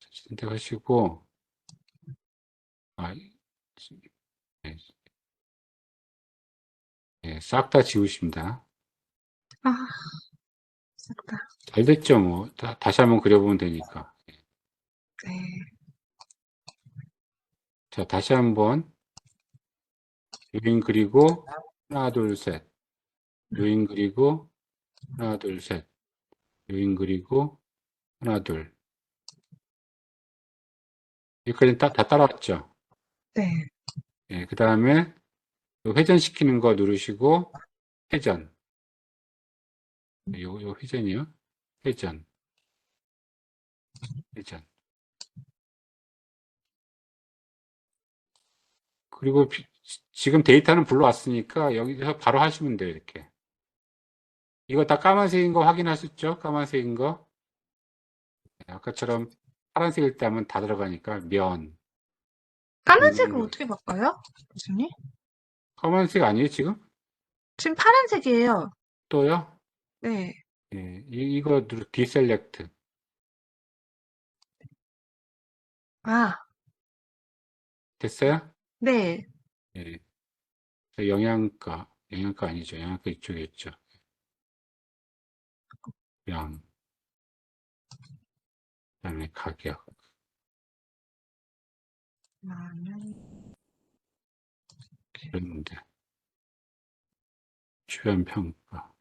S1: 전체 선택하시고, 아, 예. 예. 싹 다 지우십니다.
S2: 아, 싹 다.
S1: 잘 됐죠, 뭐. 다시 한번 그려보면 되니까.
S2: 네.
S1: 자, 다시 한번 요인 그리고 하나, 둘, 셋. 요인 그리고 하나, 둘, 셋. 요인 그리고 하나, 둘. 여기까지 다 따라왔죠.
S2: 네.
S1: 예, 그 다음에 회전시키는 거 누르시고 회전. 요 회전이요. 회전. 회전. 그리고 지금 데이터는 불러왔으니까 여기서 바로 하시면 돼요, 이렇게. 이거 다 까만색인 거 확인하셨죠? 까만색인 거. 네, 아까처럼 파란색일 때 하면 다 들어가니까
S2: 까만색을
S1: 물,
S2: 어떻게 바꿔요? 교수님?
S1: 까만색 아니에요, 지금?
S2: 지금 파란색이에요.
S1: 또요?
S2: 네.
S1: 예, 이거 디셀렉트.
S2: 아,
S1: 됐어요?
S2: 네.
S1: 예. 영양가 아니죠. 영양가 이쪽에 있죠. 양, 그다음에 가격.
S2: 라면.
S1: 그런데 주변 평가.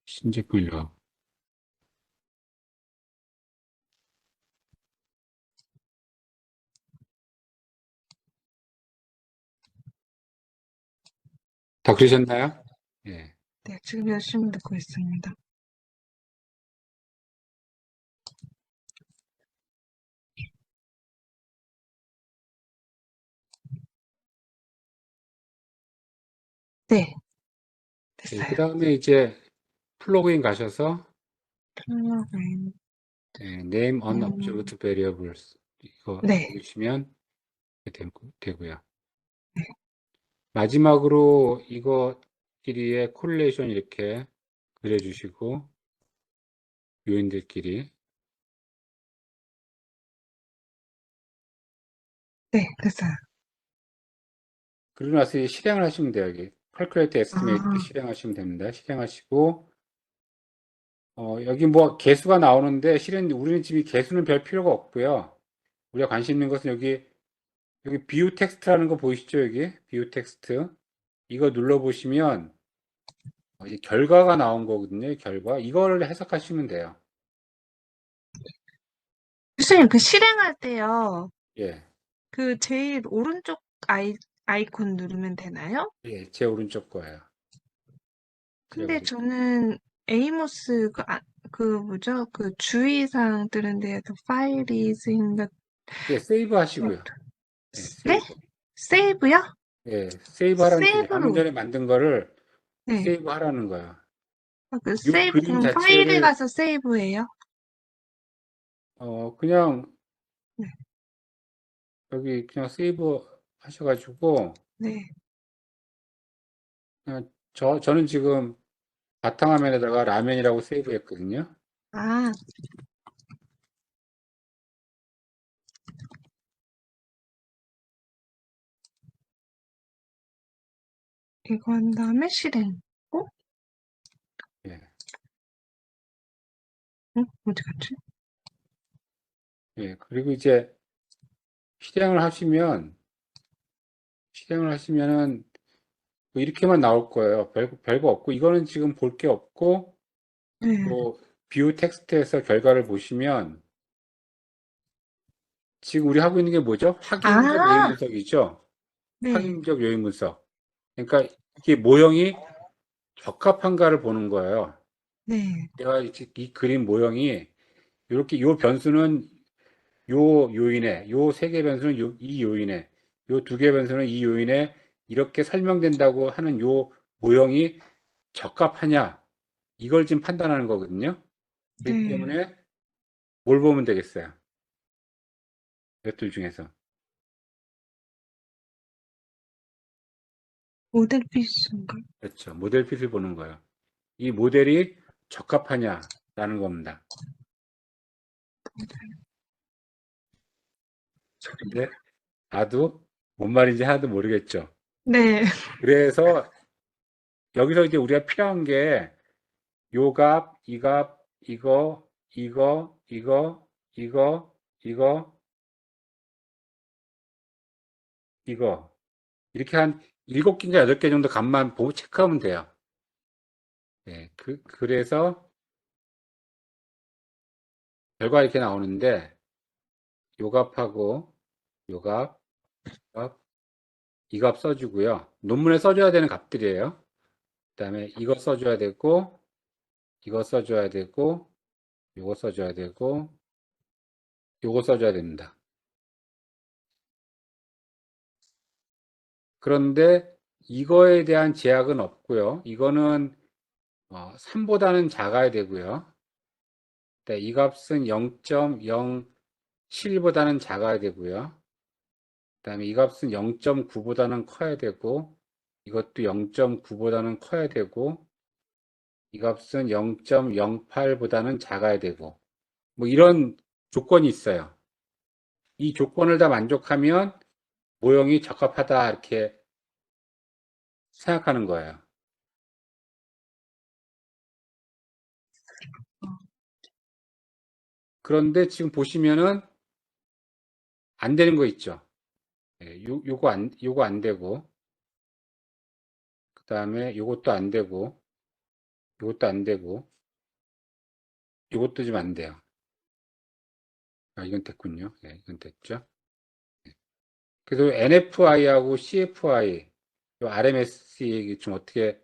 S1: 신제품 인력. 다 그러셨나요? 예.
S2: 네, 지금 열심히 듣고 있습니다. 네,
S1: 예, 그
S2: 됐어요.
S1: 다음에 이제 플러그인 가셔서
S2: 플러그인.
S1: name
S2: 음,
S1: unobserved variables 이거
S2: 네,
S1: 누르시면 되고요. 마지막으로 이거끼리의 콜레이션 이렇게 그려주시고 요인들끼리
S2: 네, 됐어요.
S1: 그러고 나서 이제 실행을 하시면 돼요. 여기 calculate estimate
S2: 아,
S1: 실행하시면 됩니다. 실행하시고 여기 뭐 개수가 나오는데 실은 우리는 지금 이 개수는 별 필요가 없고요. 우리가 관심 있는 것은 여기 비유 텍스트라는 거 보이시죠? 여기 비유 텍스트 이거 눌러보시면 이제 결과가 나온 거거든요. 결과 이거를 해석하시면 돼요.
S2: 교수님, 그 실행할 때요.
S1: 예,
S2: 그 제일 오른쪽 아이콘 누르면 되나요?
S1: 예, 제 오른쪽 거예요. 제
S2: 근데
S1: 오른.
S2: 저는 에이모스 그 뭐죠? 그 주의사항 뜨는 데에서 파일이 있으니까
S1: 예, 세이브 하시고요. 예,
S2: 네?
S1: 세이브.
S2: 세이브요?
S1: 예, 세이브 하라는 뜻이에요. 방금
S2: 세이브로
S1: 전에 만든 거를
S2: 네.
S1: 세이브 하라는 거야.
S2: 그
S1: 요
S2: 세이브
S1: 그림
S2: 그럼 파일에
S1: 자체를
S2: 가서 세이브해요?
S1: 그냥
S2: 네.
S1: 여기 그냥 세이브 하셔가지고
S2: 네.
S1: 그냥 저는 지금 바탕화면에다가 라면이라고 세이브했거든요.
S2: 아, 이거 한 다음에 실행. 어?
S1: 예,
S2: 어디 갔지?
S1: 예. 그리고 이제 실행을 하시면은 뭐 이렇게만 나올 거예요. 별거 없고 이거는 지금 볼 게 없고
S2: 네.
S1: 또 뷰 텍스트에서 결과를 보시면 지금 우리 하고 있는 게 뭐죠? 확인적 요인
S2: 아,
S1: 분석이죠.
S2: 네.
S1: 확인적 요인 분석. 그러니까 이게 모형이 적합한가를 보는 거예요.
S2: 네.
S1: 내가 이 그림 모형이 이렇게 요 변수는 요 요인에 요 세 개 변수는 이 요인에 요 두 개 변수는 이 요인에 이렇게 설명된다고 하는 요 모형이 적합하냐 이걸 지금 판단하는 거거든요. 그렇기
S2: 네.
S1: 때문에 뭘 보면 되겠어요? 이것들 중에서.
S2: 모델 피스인가?
S1: 그렇죠. 모델핏을 보는 거예요. 이 모델이 적합하냐라는 겁니다. 근데 나도 뭔 말인지 하나도 모르겠죠.
S2: 네.
S1: 그래서 여기서 이제 우리가 필요한 게 요 값, 이 값, 이거, 이거. 이렇게 한 7개인가 8개 정도 값만 보고 체크하면 돼요. 예, 그래서 결과 이렇게 나오는데 요 값하고 요 값, 값, 이 값 써주고요. 논문에 써줘야 되는 값들이에요. 그다음에 이거 써줘야 되고 이거 써줘야 되고 요거 써줘야 되고 요거 써줘야 됩니다. 그런데 이거에 대한 제약은 없고요. 이거는 3보다는 작아야 되고요. 네, 이 값은 0.07보다는 작아야 되고요. 그다음에 이 값은 0.9보다는 커야 되고 이것도 0.9보다는 커야 되고 이 값은 0.08보다는 작아야 되고 뭐 이런 조건이 있어요. 이 조건을 다 만족하면 모형이 적합하다 이렇게 생각하는 거예요. 그런데 지금 보시면은 안 되는 거 있죠. 예, 요거 안 되고 그 다음에 요것도 안 되고 요것도 안 되고 요것도 좀 안 돼요. 이건 됐군요. 예, 이건 됐죠. 그래서 NFI하고 CFI, 요 RMS 좀 어떻게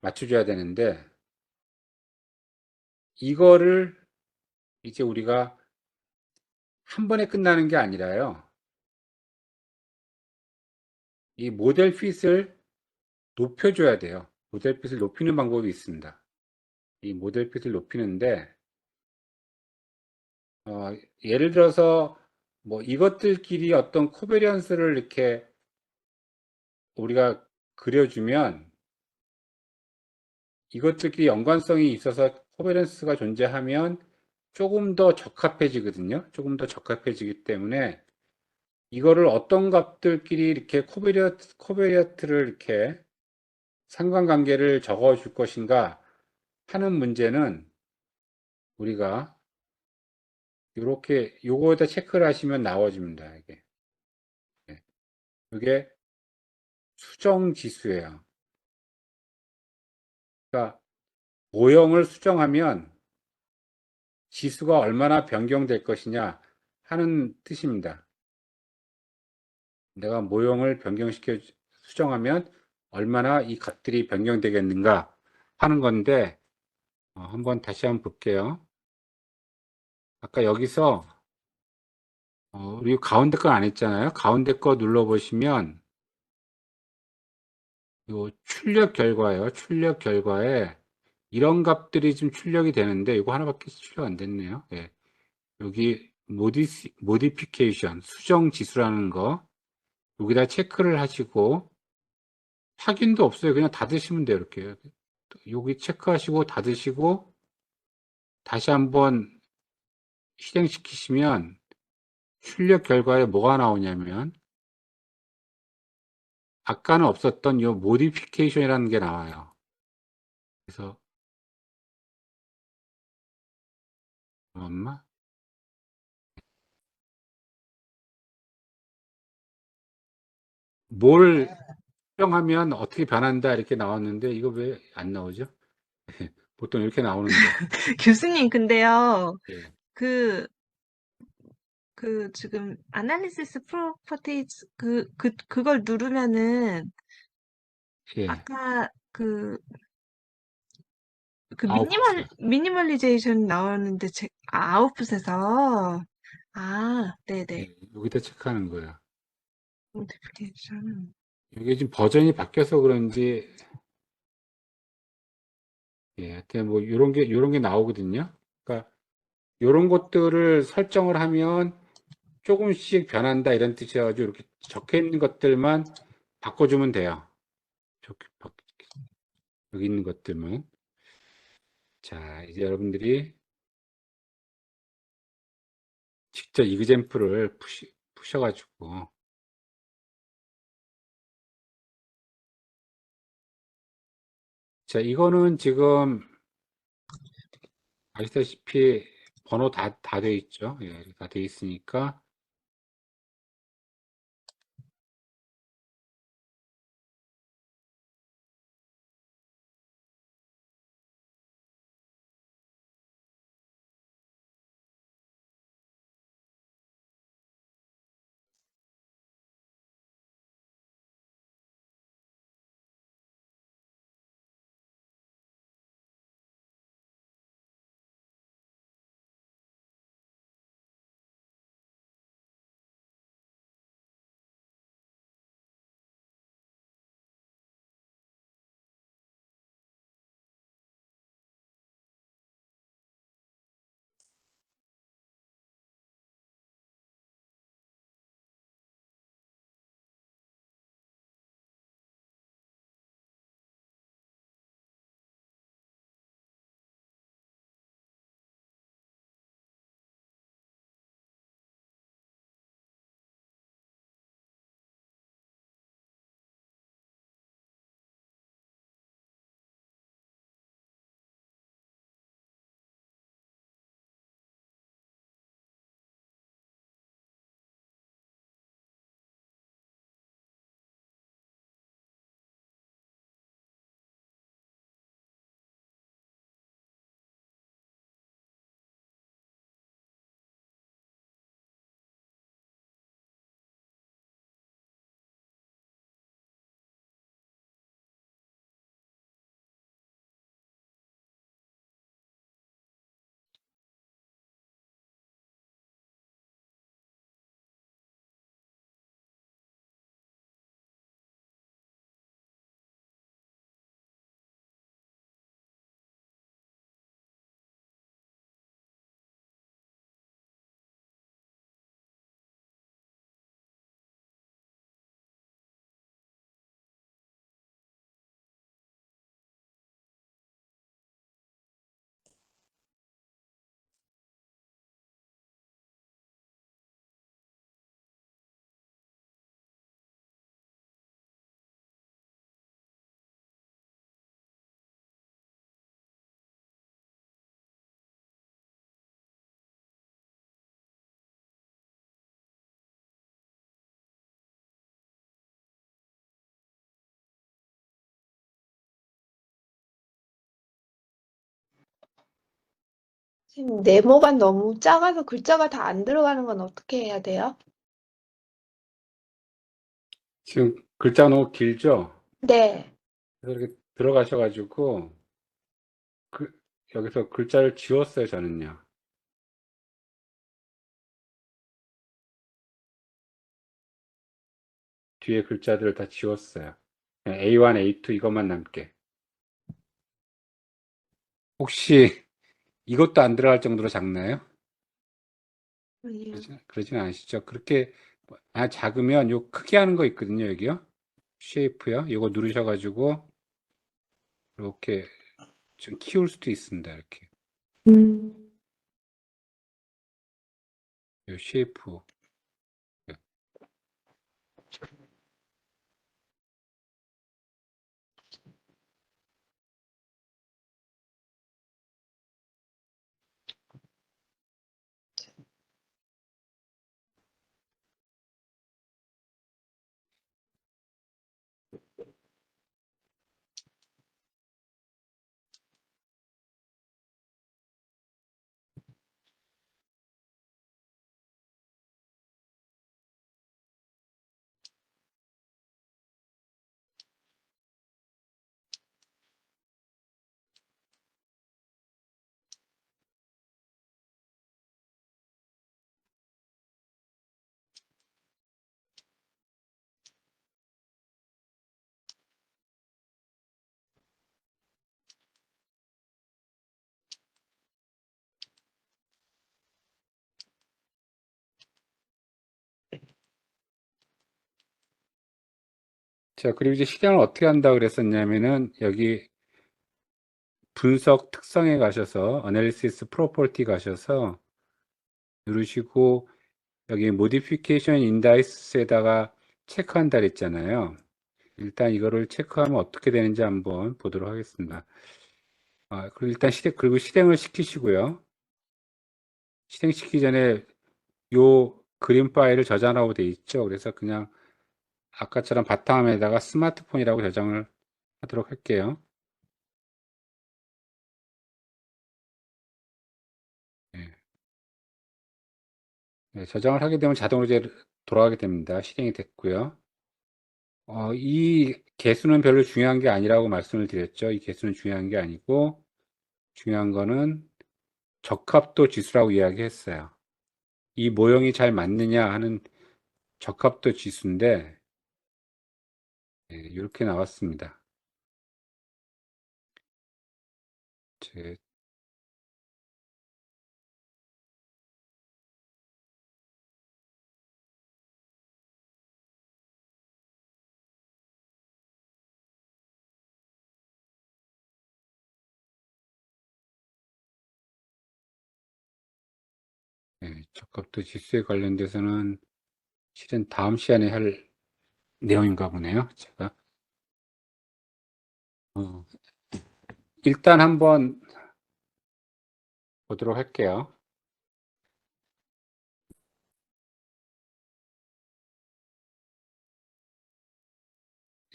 S1: 맞춰줘야 되는데 이거를 이제 우리가 한 번에 끝나는 게 아니라요. 이 모델 핏을 높여줘야 돼요. 모델 핏을 높이는 방법이 있습니다. 이 모델 핏을 높이는데 예를 들어서 뭐 이것들끼리 어떤 코베리언스를 이렇게 우리가 그려주면 이것들끼리 연관성이 있어서 코베런스가 존재하면 조금 더 적합해지거든요. 조금 더 적합해지기 때문에 이거를 어떤 값들끼리 이렇게 코베리어트를 이렇게 상관관계를 적어 줄 것인가 하는 문제는 우리가 이렇게 요거에다 체크를 하시면 나와집니다. 네. 이게 수정 지수예요. 그러니까 모형을 수정하면 지수가 얼마나 변경될 것이냐 하는 뜻입니다. 내가 모형을 변경시켜 수정하면 얼마나 이 값들이 변경되겠는가 하는 건데, 한번 다시 한번 볼게요. 아까 여기서 우리 가운데 건 안 했잖아요. 가운데 거 눌러보시면 요 출력 결과예요. 출력 결과에 이런 값들이 지금 출력이 되는데 이거 하나밖에 출력 안 됐네요. 예. 여기 모디피케이션 수정 지수라는 거 여기다 체크를 하시고 확인도 없어요. 그냥 닫으시면 돼요. 이렇게 여기 체크하시고 닫으시고 다시 한번 실행시키시면 출력 결과에 뭐가 나오냐면 아까는 없었던 이 모디피케이션이라는 게 나와요. 그래서 엄마 뭘 수정하면 어떻게 변한다 이렇게 나왔는데 이거 왜 안 나오죠? 보통 이렇게 나오는데.
S2: 교수님, 근데요,
S1: 예,
S2: 그, 지금, 아날리시스 프로퍼티즈, 그걸 누르면은,
S1: 예.
S2: 아까
S1: 아웃풋이요.
S2: 미니멀리제이션 나오는데, 아웃풋에서, 네네.
S1: 예, 여기다 체크하는 거예요.
S2: 노티피케이션.
S1: 이게 지금 버전이 바뀌어서 그런지 예, 하여튼 뭐 요런 게 나오거든요. 그러니까 요런 것들을 설정을 하면 조금씩 변한다 이런 뜻이어가지고 이렇게 적혀 있는 것들만 바꿔주면 돼요. 여기 있는 것들만. 자, 이제 여러분들이 직접 이그젬플을 푸셔가지고 자, 이거는 지금 아시다시피 번호 다 돼 있죠. 예, 다 돼 있으니까
S3: 지금 네모가 너무 작아서 글자가 다 안 들어가는 건 어떻게 해야 돼요?
S1: 지금 글자가 너무 길죠?
S3: 네.
S1: 그래서 이렇게 들어가셔가지고, 그, 여기서 글자를 지웠어요, 저는요. 뒤에 글자들을 다 지웠어요. 그냥 A1, A2 이것만 남게. 혹시 이것도 안 들어갈 정도로 작나요?
S3: 아니요.
S1: 그러진 않으시죠? 그렇게, 작으면 요 크게 하는 거 있거든요, 여기요. 쉐이프요. 이거 누르셔가지고, 이렇게 좀 키울 수도 있습니다, 이렇게.
S3: 음.
S1: 요 쉐이프. 자, 그리고 이제 실행을 어떻게 한다고 그랬었냐면은, 여기 분석 특성에 가셔서, Analysis Property 가셔서, 누르시고, 여기 Modification Indices에다가 체크한다 그랬잖아요. 일단 이거를 체크하면 어떻게 되는지 한번 보도록 하겠습니다. 그리고 일단 그리고 실행을 시키시고요. 실행시키기 전에 요 그림 파일을 저장하고 돼 있죠. 그래서 그냥 아까처럼 바탕화면에다가 스마트폰이라고 저장을 하도록 할게요. 네. 네, 저장을 하게 되면 자동으로 이제 돌아가게 됩니다. 실행이 됐고요. 이 개수는 별로 중요한 게 아니라고 말씀을 드렸죠. 이 개수는 중요한 게 아니고 중요한 거는 적합도 지수라고 이야기했어요. 이 모형이 잘 맞느냐 하는 적합도 지수인데 이렇게 나왔습니다. 제- 적합도 지수에 관련돼서는 실은 다음 시간에 할 내용인가 보네요. 제가 어, 일단 한번 보도록 할게요.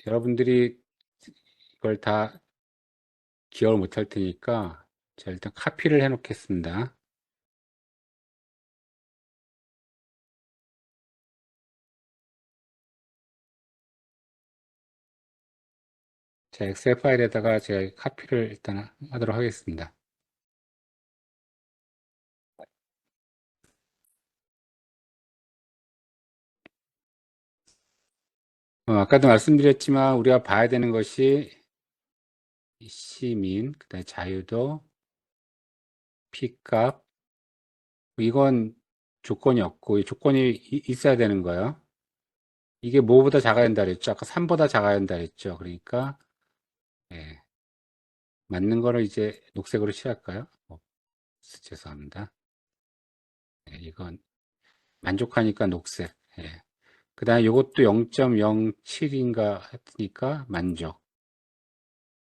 S1: 여러분들이 이걸 다 기억을 못할 테니까 제가 일단 카피를 해 놓겠습니다. 제 엑셀 파일에다가 제가 카피를 일단 하도록 하겠습니다. 아까도 말씀드렸지만 우리가 봐야 되는 것이 시민, 그다음에 자유도, P값, 이건 조건이 없고 이 조건이 있어야 되는 거예요. 이게 뭐보다 작아야 된다 그랬죠? 아까 3보다 작아야 된다 그랬죠? 그러니까 예, 맞는 거를 이제 녹색으로 칠할까요? 죄송합니다. 이건 만족하니까 녹색. 그 다음에 이것도 0.07인가 했으니까 만족.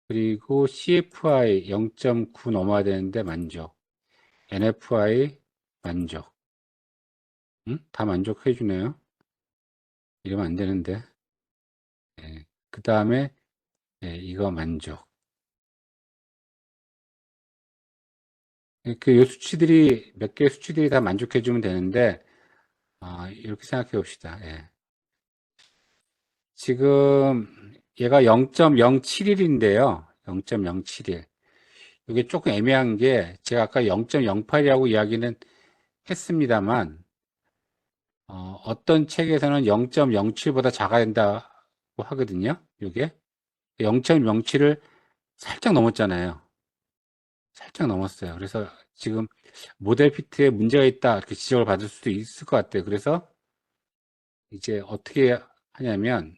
S1: 그리고 CFI 0.9 넘어야 되는데 만족. NFI 만족. 응? 다 만족해 주네요. 이러면 안 되는데. 그 다음에 이거 만족. 요 수치들이, 몇 개의 수치들이 다 만족해주면 되는데, 이렇게 생각해 봅시다. 예. 지금 얘가 0.071인데요. 0.071. 이게 조금 애매한 게 제가 아까 0.08이라고 이야기는 했습니다만 어떤 책에서는 0.07보다 작아야 된다고 하거든요. 이게 0.07을 살짝 넘었잖아요. 살짝 넘었어요. 그래서 지금 모델 피트에 문제가 있다 이렇게 지적을 받을 수도 있을 것 같아요. 그래서 이제 어떻게 하냐면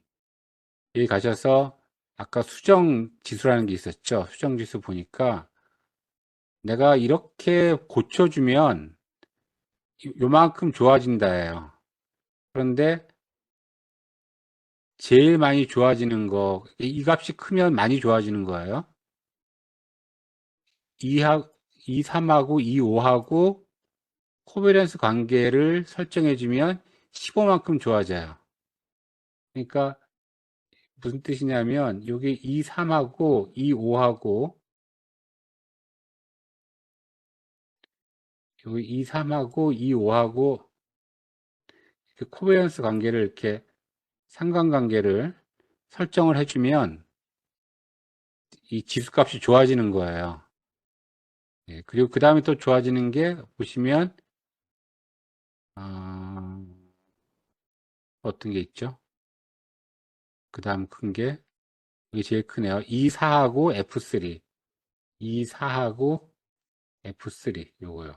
S1: 여기 가셔서 아까 수정 지수라는 게 있었죠. 수정 지수 보니까 내가 이렇게 고쳐주면 요만큼 좋아진다예요. 그런데 제일 많이 좋아지는 거, 이 값이 크면 많이 좋아지는 거예요. 2, 3하고 2, 5하고 코베런스 관계를 설정해주면 15만큼 좋아져요. 그러니까 무슨 뜻이냐면 여기 2, 3하고 2, 5하고 여기 2, 3하고 2, 5하고 코베런스 관계를 이렇게 상관관계를 설정을 해주면 이 지수값이 좋아지는 거예요. 예, 그리고 그 다음에 또 좋아지는 게 보시면 어떤 게 있죠? 그 다음 큰 게 이게 제일 크네요. 2, 4하고 F3 2, 4하고 F3 요거요.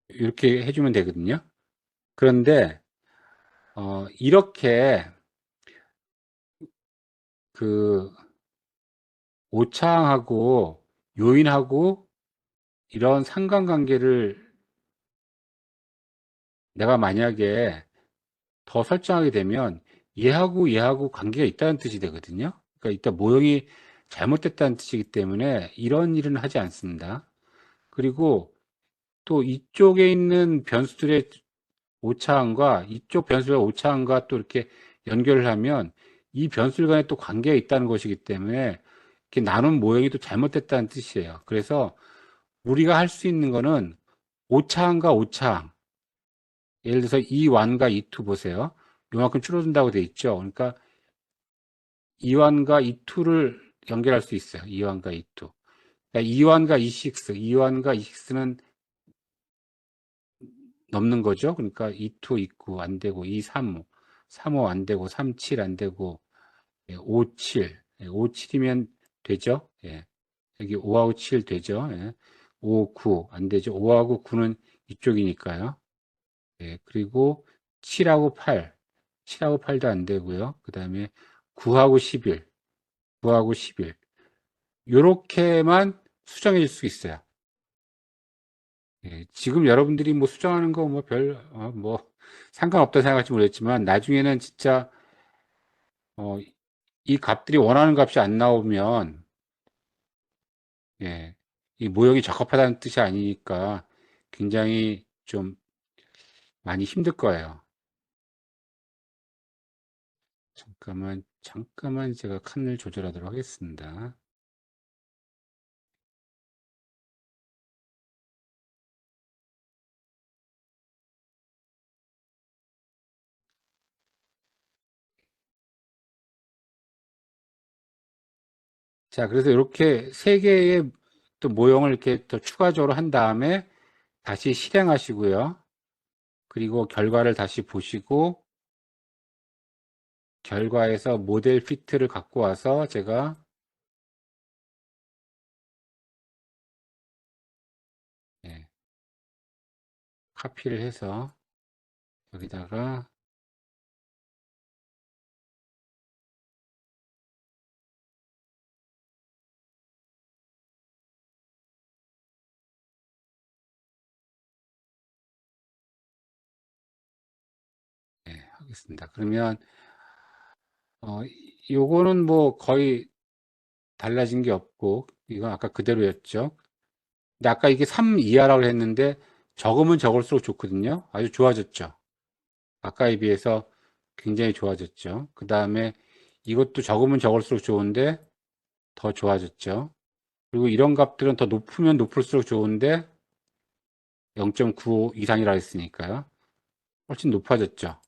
S1: 이렇게 해주면 되거든요. 그런데 이렇게 그 오차항하고 요인하고 이런 상관관계를 내가 만약에 더 설정하게 되면 얘하고 관계가 있다는 뜻이 되거든요. 그러니까 이따 모형이 잘못됐다는 뜻이기 때문에 이런 일은 하지 않습니다. 그리고 또 이쪽에 있는 변수들의 오차항과 이쪽 변수의 오차항과 또 이렇게 연결을 하면 이 변수들 간에 또 관계가 있다는 것이기 때문에 이렇게 나눈 모형이 또 잘못됐다는 뜻이에요. 그래서 우리가 할 수 있는 거는 오차항과 오차항, 예를 들어서 E1과 E2 보세요. 요만큼 줄어든다고 돼 있죠. 그러니까 E1과 E2를 연결할 수 있어요. E1과 E2. 그러니까 E1과 E6, E1과 E6는 넘는 거죠. 그러니까 2, 2, 9 안 되고 2, 3, 5, 3, 5 안 되고 3, 7 안 되고 5, 7, 5, 7이면 되죠. 예. 여기 5하고 7 되죠. 예. 5, 9 안 되죠. 5하고 9는 이쪽이니까요. 예. 그리고 7하고 8, 7하고 8도 안 되고요. 그 다음에 9하고 11, 9하고 11 요렇게만 수정해 줄 수 있어요. 예, 지금 여러분들이 뭐 수정하는 거 뭐 뭐 상관없다 생각할지 모르겠지만 나중에는 진짜 이 값들이 원하는 값이 안 나오면 예, 이 모형이 적합하다는 뜻이 아니니까 굉장히 좀 많이 힘들 거예요. 잠깐만 제가 칸을 조절하도록 하겠습니다. 자, 그래서 이렇게 세 개의 또 모형을 이렇게 더 추가적으로 한 다음에 다시 실행하시고요. 그리고 결과를 다시 보시고 결과에서 모델 피트를 갖고 와서 제가 예, 카피를 해서 여기다가 예, 하겠습니다. 그러면 요거는 뭐 거의 달라진 게 없고 이건 아까 그대로였죠. 근데 아까 이게 3 이하라고 했는데 적으면 적을수록 좋거든요. 아주 좋아졌죠. 아까에 비해서 굉장히 좋아졌죠. 그 다음에 이것도 적으면 적을수록 좋은데 더 좋아졌죠. 그리고 이런 값들은 더 높으면 높을수록 좋은데 0.95 이상이라 했으니까요. 훨씬 높아졌죠.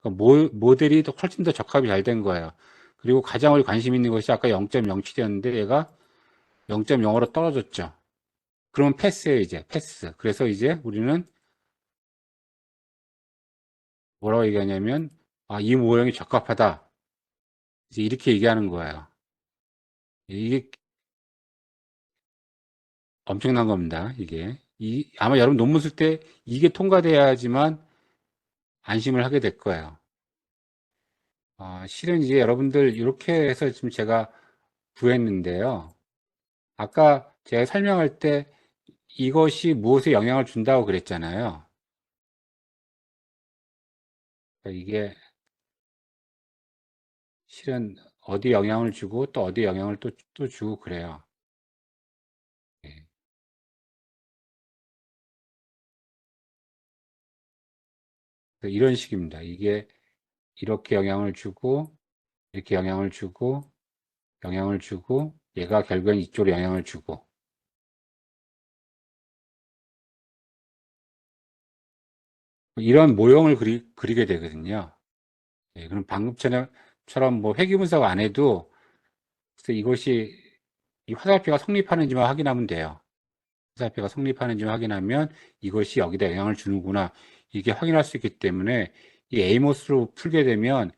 S1: 그러니까 모델이 더 훨씬 더 적합이 잘 된 거예요. 그리고 가장 우리 관심 있는 것이 아까 0.07이었는데 얘가 0.05로 떨어졌죠. 그러면 패스예요, 이제. 패스. 그래서 이제 우리는 뭐라고 얘기하냐면, 아, 이 모형이 적합하다. 이제 이렇게 얘기하는 거예요. 이게 엄청난 겁니다, 이게. 아마 여러분 논문 쓸 때 이게 통과돼야지만 안심을 하게 될 거예요. 실은 이제 여러분들 이렇게 해서 지금 제가 구했는데요. 아까 제가 설명할 때 이것이 무엇에 영향을 준다고 그랬잖아요. 그러니까 이게 실은 어디 영향을 주고 또 어디 영향을 또 주고 그래요. 예. 그래서 이런 식입니다. 이게 이렇게 영향을 주고 이렇게 영향을 주고 얘가 결국엔 이쪽으로 영향을 주고 이런 모형을 그리게 되거든요. 예, 그럼 방금처럼 뭐 회귀분석 안 해도 그래서 이것이 이 화살표가 성립하는지만 확인하면 돼요. 화살표가 성립하는지만 확인하면 이것이 여기다 영향을 주는구나 이게 확인할 수 있기 때문에 이 에이모스로 풀게 되면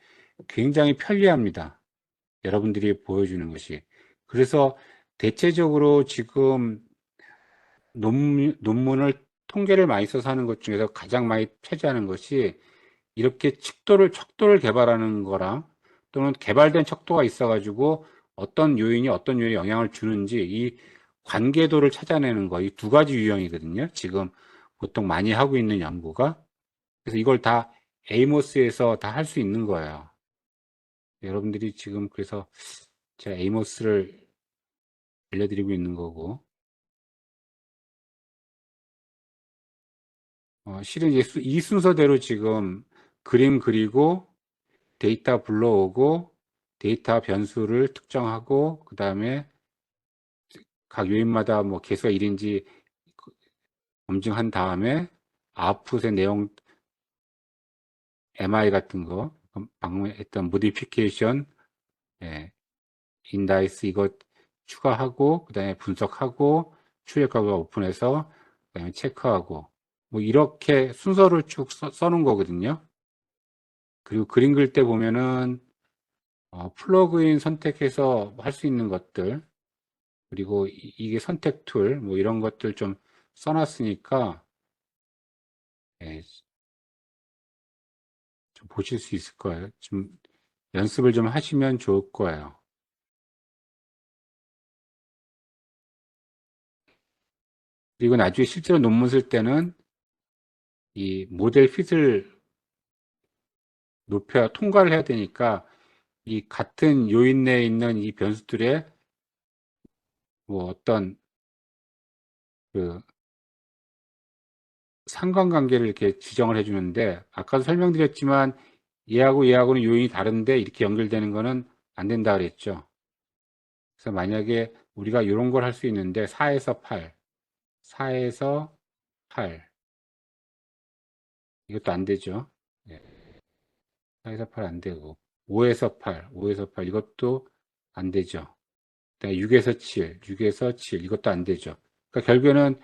S1: 굉장히 편리합니다. 여러분들이 보여주는 것이. 그래서 대체적으로 지금 논문을 통계를 많이 써서 하는 것 중에서 가장 많이 차지하는 것이 이렇게 척도를 개발하는 거랑 또는 개발된 척도가 있어가지고 어떤 요인이 어떤 요인에 영향을 주는지 이 관계도를 찾아내는 거, 이 두 가지 유형이거든요. 지금 보통 많이 하고 있는 연구가. 그래서 이걸 다 에이모스에서 다 할 수 있는 거예요. 여러분들이 지금 그래서 제가 에이모스를 알려드리고 있는 거고, 실은 이제 이 순서대로 지금 그림 그리고 데이터 불러오고 데이터 변수를 특정하고 그 다음에 각 요인마다 뭐 개수가 1인지 검증한 다음에 아웃풋의 내용 MI 같은 거 방금 했던 모디피케이션 인다이스 이거 추가하고 그 다음에 분석하고 출력하고 오픈해서 그 다음에 체크하고 뭐 이렇게 순서를 쭉 써놓은 거거든요. 그리고 그림 그릴 때 보면은 플러그인 선택해서 할 수 있는 것들 그리고 이게 선택 툴 뭐 이런 것들 좀 써놨으니까 예, 좀 보실 수 있을 거예요. 좀 연습을 좀 하시면 좋을 거예요. 그리고 나중에 실제로 논문 쓸 때는 이 모델 핏을 통과를 해야 되니까 이 같은 요인 내에 있는 이 변수들의 뭐 어떤 그 상관관계를 이렇게 지정을 해주는데 아까도 설명드렸지만 얘하고 얘하고는 요인이 다른데 이렇게 연결되는 거는 안 된다 그랬죠. 그래서 만약에 우리가 이런 걸 할 수 있는데 4에서 8, 4에서 8 이것도 안 되죠. 예, 4에서 8 안 되고 5에서 8, 5에서 8 이것도 안 되죠. 그다음에 6에서 7, 6에서 7 이것도 안 되죠. 그러니까 결국에는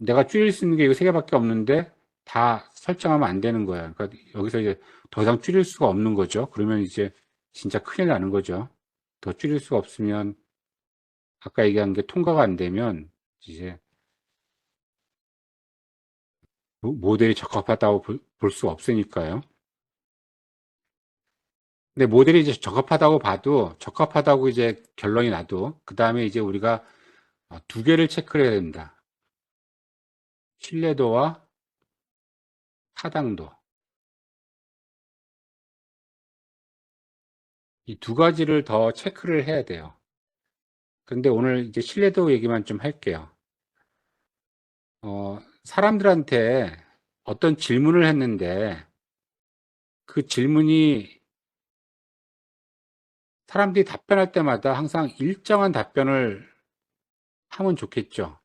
S1: 내가 줄일 수 있는 게 이거 세 개밖에 없는데 다 설정하면 안 되는 거예요. 그러니까 여기서 이제 더 이상 줄일 수가 없는 거죠. 그러면 이제 진짜 큰일 나는 거죠. 더 줄일 수가 없으면 아까 얘기한 게 통과가 안 되면 이제 모델이 적합하다고 볼 수가 없으니까요. 근데 모델이 이제 적합하다고 봐도 적합하다고 이제 결론이 나도 그 다음에 이제 우리가 두 개를 체크를 해야 됩니다. 신뢰도와 타당도. 이 두 가지를 더 체크를 해야 돼요. 그런데 오늘 이제 신뢰도 얘기만 좀 할게요. 사람들한테 어떤 질문을 했는데 그 질문이 사람들이 답변할 때마다 항상 일정한 답변을 하면 좋겠죠.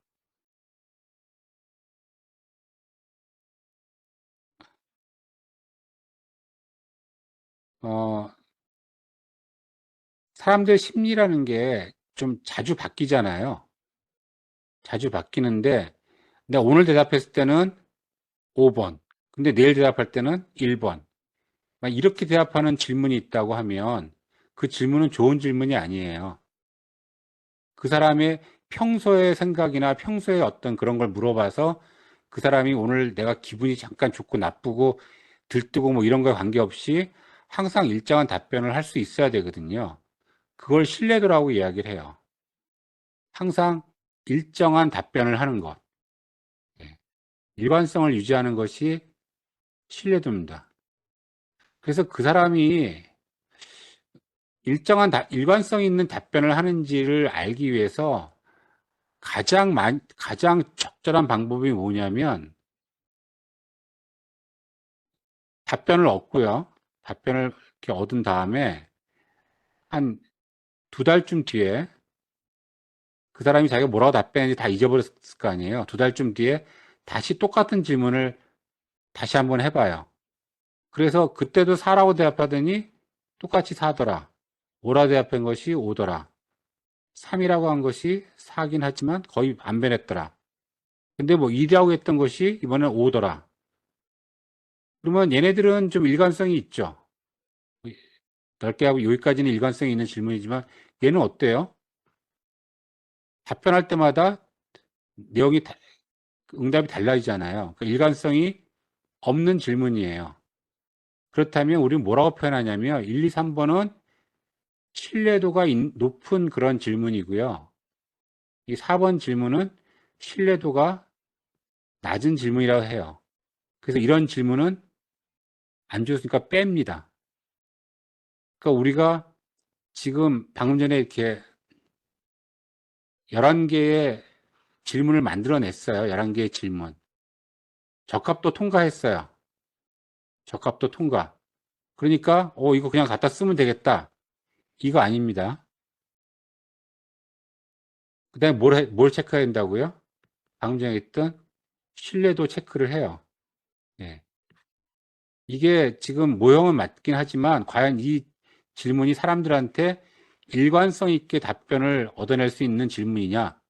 S1: 어, 사람들 심리라는 게 좀 자주 바뀌잖아요. 자주 바뀌는데, 내가 오늘 대답했을 때는 5번. 근데 내일 대답할 때는 1번. 막 이렇게 대답하는 질문이 있다고 하면 그 질문은 좋은 질문이 아니에요. 그 사람의 평소의 생각이나 평소의 어떤 그런 걸 물어봐서 그 사람이 오늘 내가 기분이 잠깐 좋고 나쁘고 들뜨고 뭐 이런 거에 관계없이 항상 일정한 답변을 할 수 있어야 되거든요. 그걸 신뢰도라고 이야기를 해요. 항상 일정한 답변을 하는 것. 예. 일관성을 유지하는 것이 신뢰도입니다. 그래서 그 사람이 일관성 있는 답변을 하는지를 알기 위해서 가장 적절한 방법이 뭐냐면 답변을 얻고요. 답변을 이렇게 얻은 다음에 한 2달쯤 뒤에 그 사람이 자기가 뭐라고 답변했는지 다 잊어버렸을 거 아니에요. 2달쯤 뒤에 다시 똑같은 질문을 다시 한번 해봐요. 그래서 그때도 4라고 대답하더니 똑같이 4더라. 5라고 대답한 것이 5더라. 3이라고 한 것이 4긴 하지만 거의 안 변했더라. 근데 뭐 2라고 했던 것이 이번엔 5더라. 그러면 얘네들은 좀 일관성이 있죠. 넓게 하고 여기까지는 일관성이 있는 질문이지만 얘는 어때요? 답변할 때마다 내용이 응답이 달라지잖아요. 그러니까 일관성이 없는 질문이에요. 그렇다면 우리는 뭐라고 표현하냐면 1, 2, 3번은 신뢰도가 높은 그런 질문이고요. 이 4번 질문은 신뢰도가 낮은 질문이라고 해요. 그래서 이런 질문은 안 좋으니까 뺍니다. 그러니까 우리가 지금 방금 전에 이렇게 11개의 질문을 만들어냈어요. 11개의 질문. 적합도 통과했어요. 적합도 통과. 그러니까 이거 그냥 갖다 쓰면 되겠다. 이거 아닙니다. 그 다음에 뭘 체크해야 된다고요? 방금 전에 했던 신뢰도 체크를 해요. 예. 이게 지금 모형은 맞긴 하지만 과연 이 질문이 사람들한테 일관성 있게 답변을 얻어낼 수 있는 질문이냐?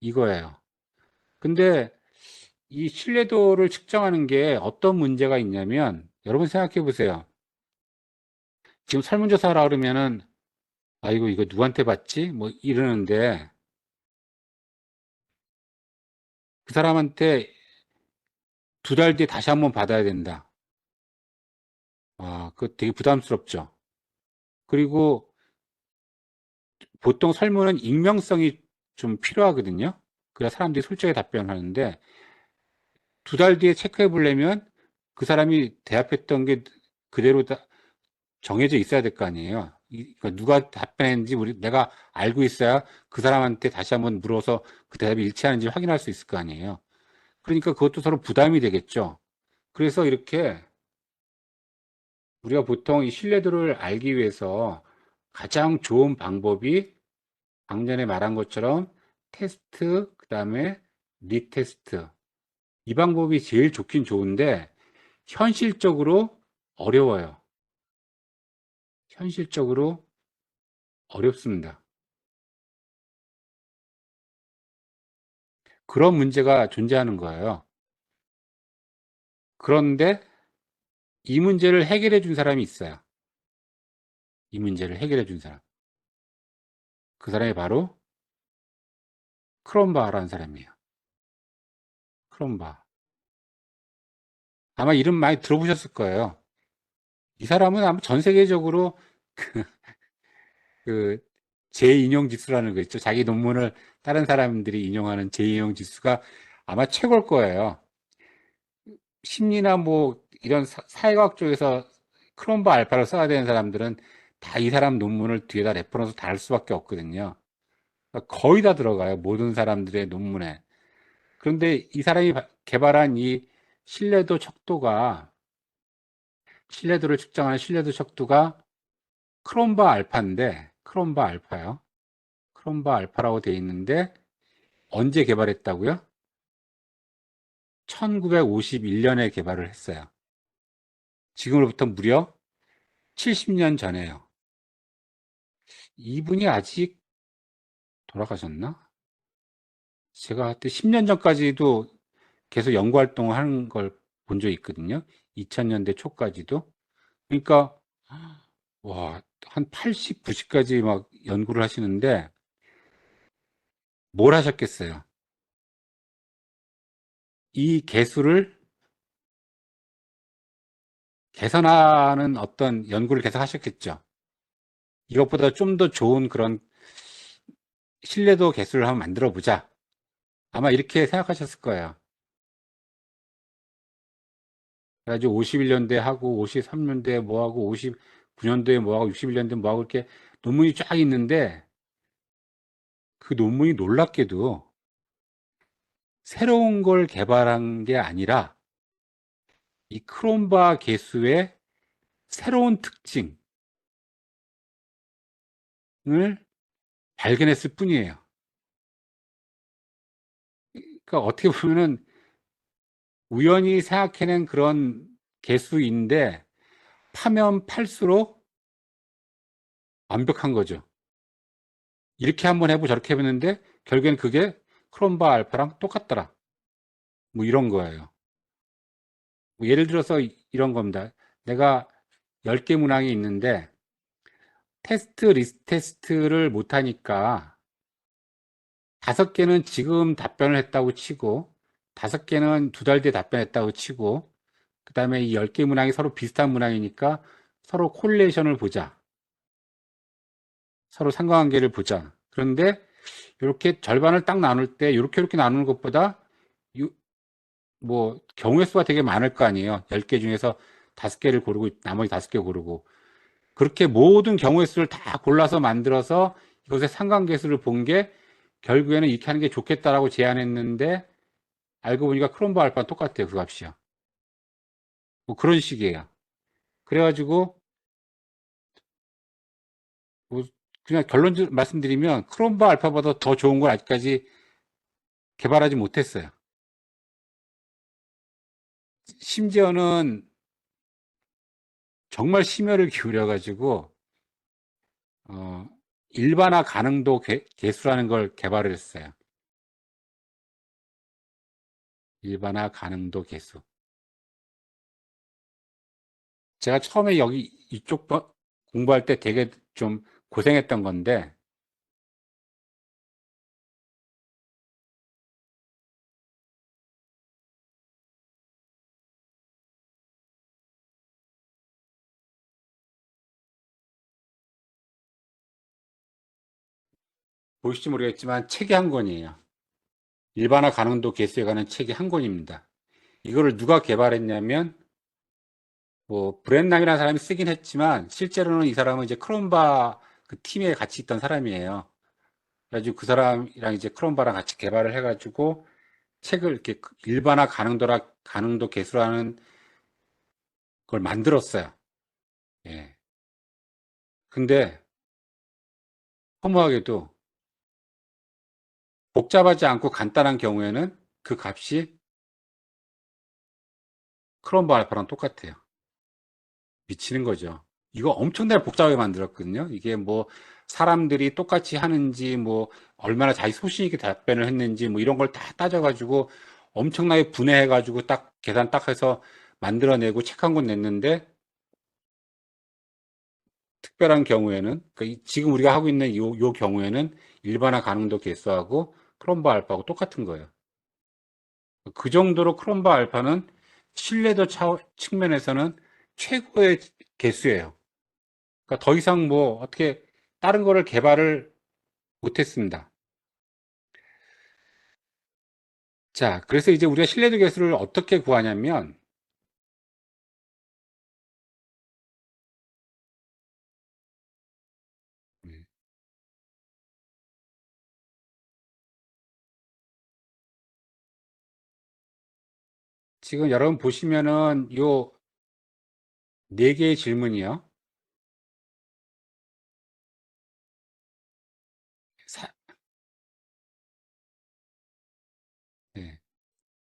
S1: 이거예요. 근데 이 신뢰도를 측정하는 게 어떤 문제가 있냐면 여러분 생각해 보세요. 지금 설문조사라 그러면은 아이고 이거 누구한테 받지? 뭐 이러는데 그 사람한테 2달 뒤에 다시 한번 받아야 된다. 그거 되게 부담스럽죠. 그리고 보통 설문은 익명성이 좀 필요하거든요. 그래야 사람들이 솔직하게 답변하는데 2달 뒤에 체크해 보려면 그 사람이 대답했던 게 그대로 다 정해져 있어야 될 거 아니에요. 그러니까 누가 답변했는지 내가 알고 있어야 그 사람한테 다시 한번 물어서 그 대답이 일치하는지 확인할 수 있을 거 아니에요. 그러니까 그것도 서로 부담이 되겠죠. 그래서 이렇게 우리가 보통 이 신뢰도를 알기 위해서 가장 좋은 방법이 방금 전에 말한 것처럼 테스트, 그 다음에 리테스트. 이 방법이 제일 좋긴 좋은데 현실적으로 어려워요. 현실적으로 어렵습니다. 그런 문제가 존재하는 거예요. 그런데 이 문제를 해결해 준 사람이 있어요. 이 문제를 해결해 준 사람. 그 사람이 바로 크롬바라는 사람이에요. 크롬바. 아마 이름 많이 들어보셨을 거예요. 이 사람은 아마 전 세계적으로 그 재인용 지수라는 거 있죠. 자기 논문을 다른 사람들이 인용하는 재인용 지수가 아마 최고일 거예요. 심리나 뭐 이런 사회과학 쪽에서 크롬바 알파를 써야 되는 사람들은 다 이 사람 논문을 뒤에다 레퍼런스 달 수밖에 없거든요. 그러니까 거의 다 들어가요. 모든 사람들의 논문에. 그런데 이 사람이 개발한 이 신뢰도 척도가 신뢰도를 측정하는 신뢰도 척도가 크롬바 알파인데 크롬바 알파요. 크롬바 알파라고 되어 있는데 언제 개발했다고요? 1951년에 개발을 했어요. 지금으로부터 무려 70년 전에요. 이분이 아직 돌아가셨나? 제가 그때 10년 전까지도 계속 연구 활동을 하는 걸 본 적이 있거든요. 2000년대 초까지도. 그러니까 와, 한 80, 90까지 막 연구를 하시는데 뭘 하셨겠어요? 이 개수를 개선하는 어떤 연구를 계속 하셨겠죠. 이것보다 좀 더 좋은 그런 신뢰도 개수를 한번 만들어 보자. 아마 이렇게 생각하셨을 거예요. 그래가지고 51년대 하고 53년대에 뭐 하고 59년도에 뭐 하고 61년도에 뭐 하고 이렇게 논문이 쫙 있는데 그 논문이 놀랍게도 새로운 걸 개발한 게 아니라 이 크롬바 개수의 새로운 특징을 발견했을 뿐이에요. 그러니까 어떻게 보면은 우연히 생각해낸 그런 개수인데 파면 팔수록 완벽한 거죠. 이렇게 한번 해보고 저렇게 해봤는데 결국엔 그게 크롬바 알파랑 똑같더라. 뭐 이런 거예요. 뭐 예를 들어서 이런 겁니다. 내가 10개 문항이 있는데 테스트 리스트 테스트를 못하니까 5개는 지금 답변을 했다고 치고 5개는 2달 뒤에 답변했다고 치고 그 다음에 이 10개 문항이 서로 비슷한 문항이니까 서로 콜레이션을 보자. 서로 상관관계를 보자. 그런데 이렇게 절반을 딱 나눌 때 이렇게 나누는 것보다 뭐 경우의 수가 되게 많을 거 아니에요. 10개 중에서 5개를 고르고 나머지 5개 고르고 그렇게 모든 경우의 수를 다 골라서 만들어서 이것의 상관계수를 본 게 결국에는 이렇게 하는 게 좋겠다라고 제안했는데 알고 보니까 크롬바 알파는 똑같아요. 그 값이요. 뭐 그런 식이에요. 그래가지고 뭐 그냥 결론 말씀드리면 크롬바 알파보다 더 좋은 걸 아직까지 개발하지 못했어요. 심지어는 정말 심혈을 기울여가지고 어, 일반화 가능도 개수라는 걸 개발을 했어요. 일반화 가능도 개수. 제가 처음에 여기 이쪽 공부할 때 되게 좀 고생했던 건데 보실지 모르겠지만 책이 한 권이에요. 일반화 가능도 개수에 관한 책이 한 권입니다. 이거를 누가 개발했냐면 뭐 브랜남이라는 사람이 쓰긴 했지만 실제로는 이 사람은 이제 크롬바 그 팀에 같이 있던 사람이에요. 그래가지고 그 사람이랑 이제 크롬바랑 같이 개발을 해가지고 책을 이렇게 일반화 가능도 개수라는 걸 만들었어요. 예. 근데 허무하게도 복잡하지 않고 간단한 경우에는 그 값이 크롬바 알파랑 똑같아요. 미치는 거죠. 이거 엄청나게 복잡하게 만들었거든요. 이게 뭐 사람들이 똑같이 하는지 뭐 얼마나 자기 소신 있게 답변을 했는지 뭐 이런 걸 다 따져가지고 엄청나게 분해해가지고 딱 계산 딱 해서 만들어내고 책 한 권 냈는데 특별한 경우에는 그러니까 지금 우리가 하고 있는 요 경우에는 일반화 가능도 개수하고 크롬바 알파하고 똑같은 거예요. 그 정도로 크롬바 알파는 신뢰도 측면에서는 최고의 개수예요. 그러니까 더 이상 뭐 어떻게 다른 거를 개발을 못했습니다. 자, 그래서 이제 우리가 신뢰도 개수를 어떻게 구하냐면 지금 여러분 보시면은 요 네 개의 질문이요.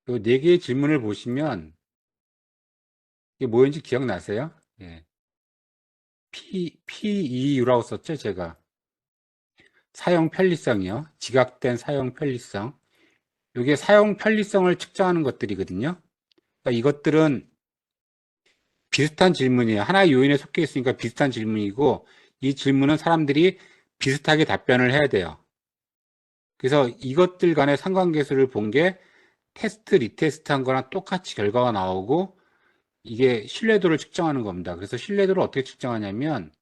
S1: 요 네 개의 질문을 보시면 이게 뭐였는지 기억나세요? 예. PEU라고 썼죠, 제가. 사용 편리성이요. 지각된 사용 편리성. 이게 사용 편리성을 측정하는 것들이거든요. 그러니까 이것들은 비슷한 질문이에요. 하나의 요인에 속해 있으니까 비슷한 질문이고, 이 질문은 사람들이 비슷하게 답변을 해야 돼요. 그래서 이것들 간의 상관계수를 본 게 테스트, 리테스트 한 거랑 똑같이 결과가 나오고, 이게 신뢰도를 측정하는 겁니다. 그래서 신뢰도를 어떻게 측정하냐면,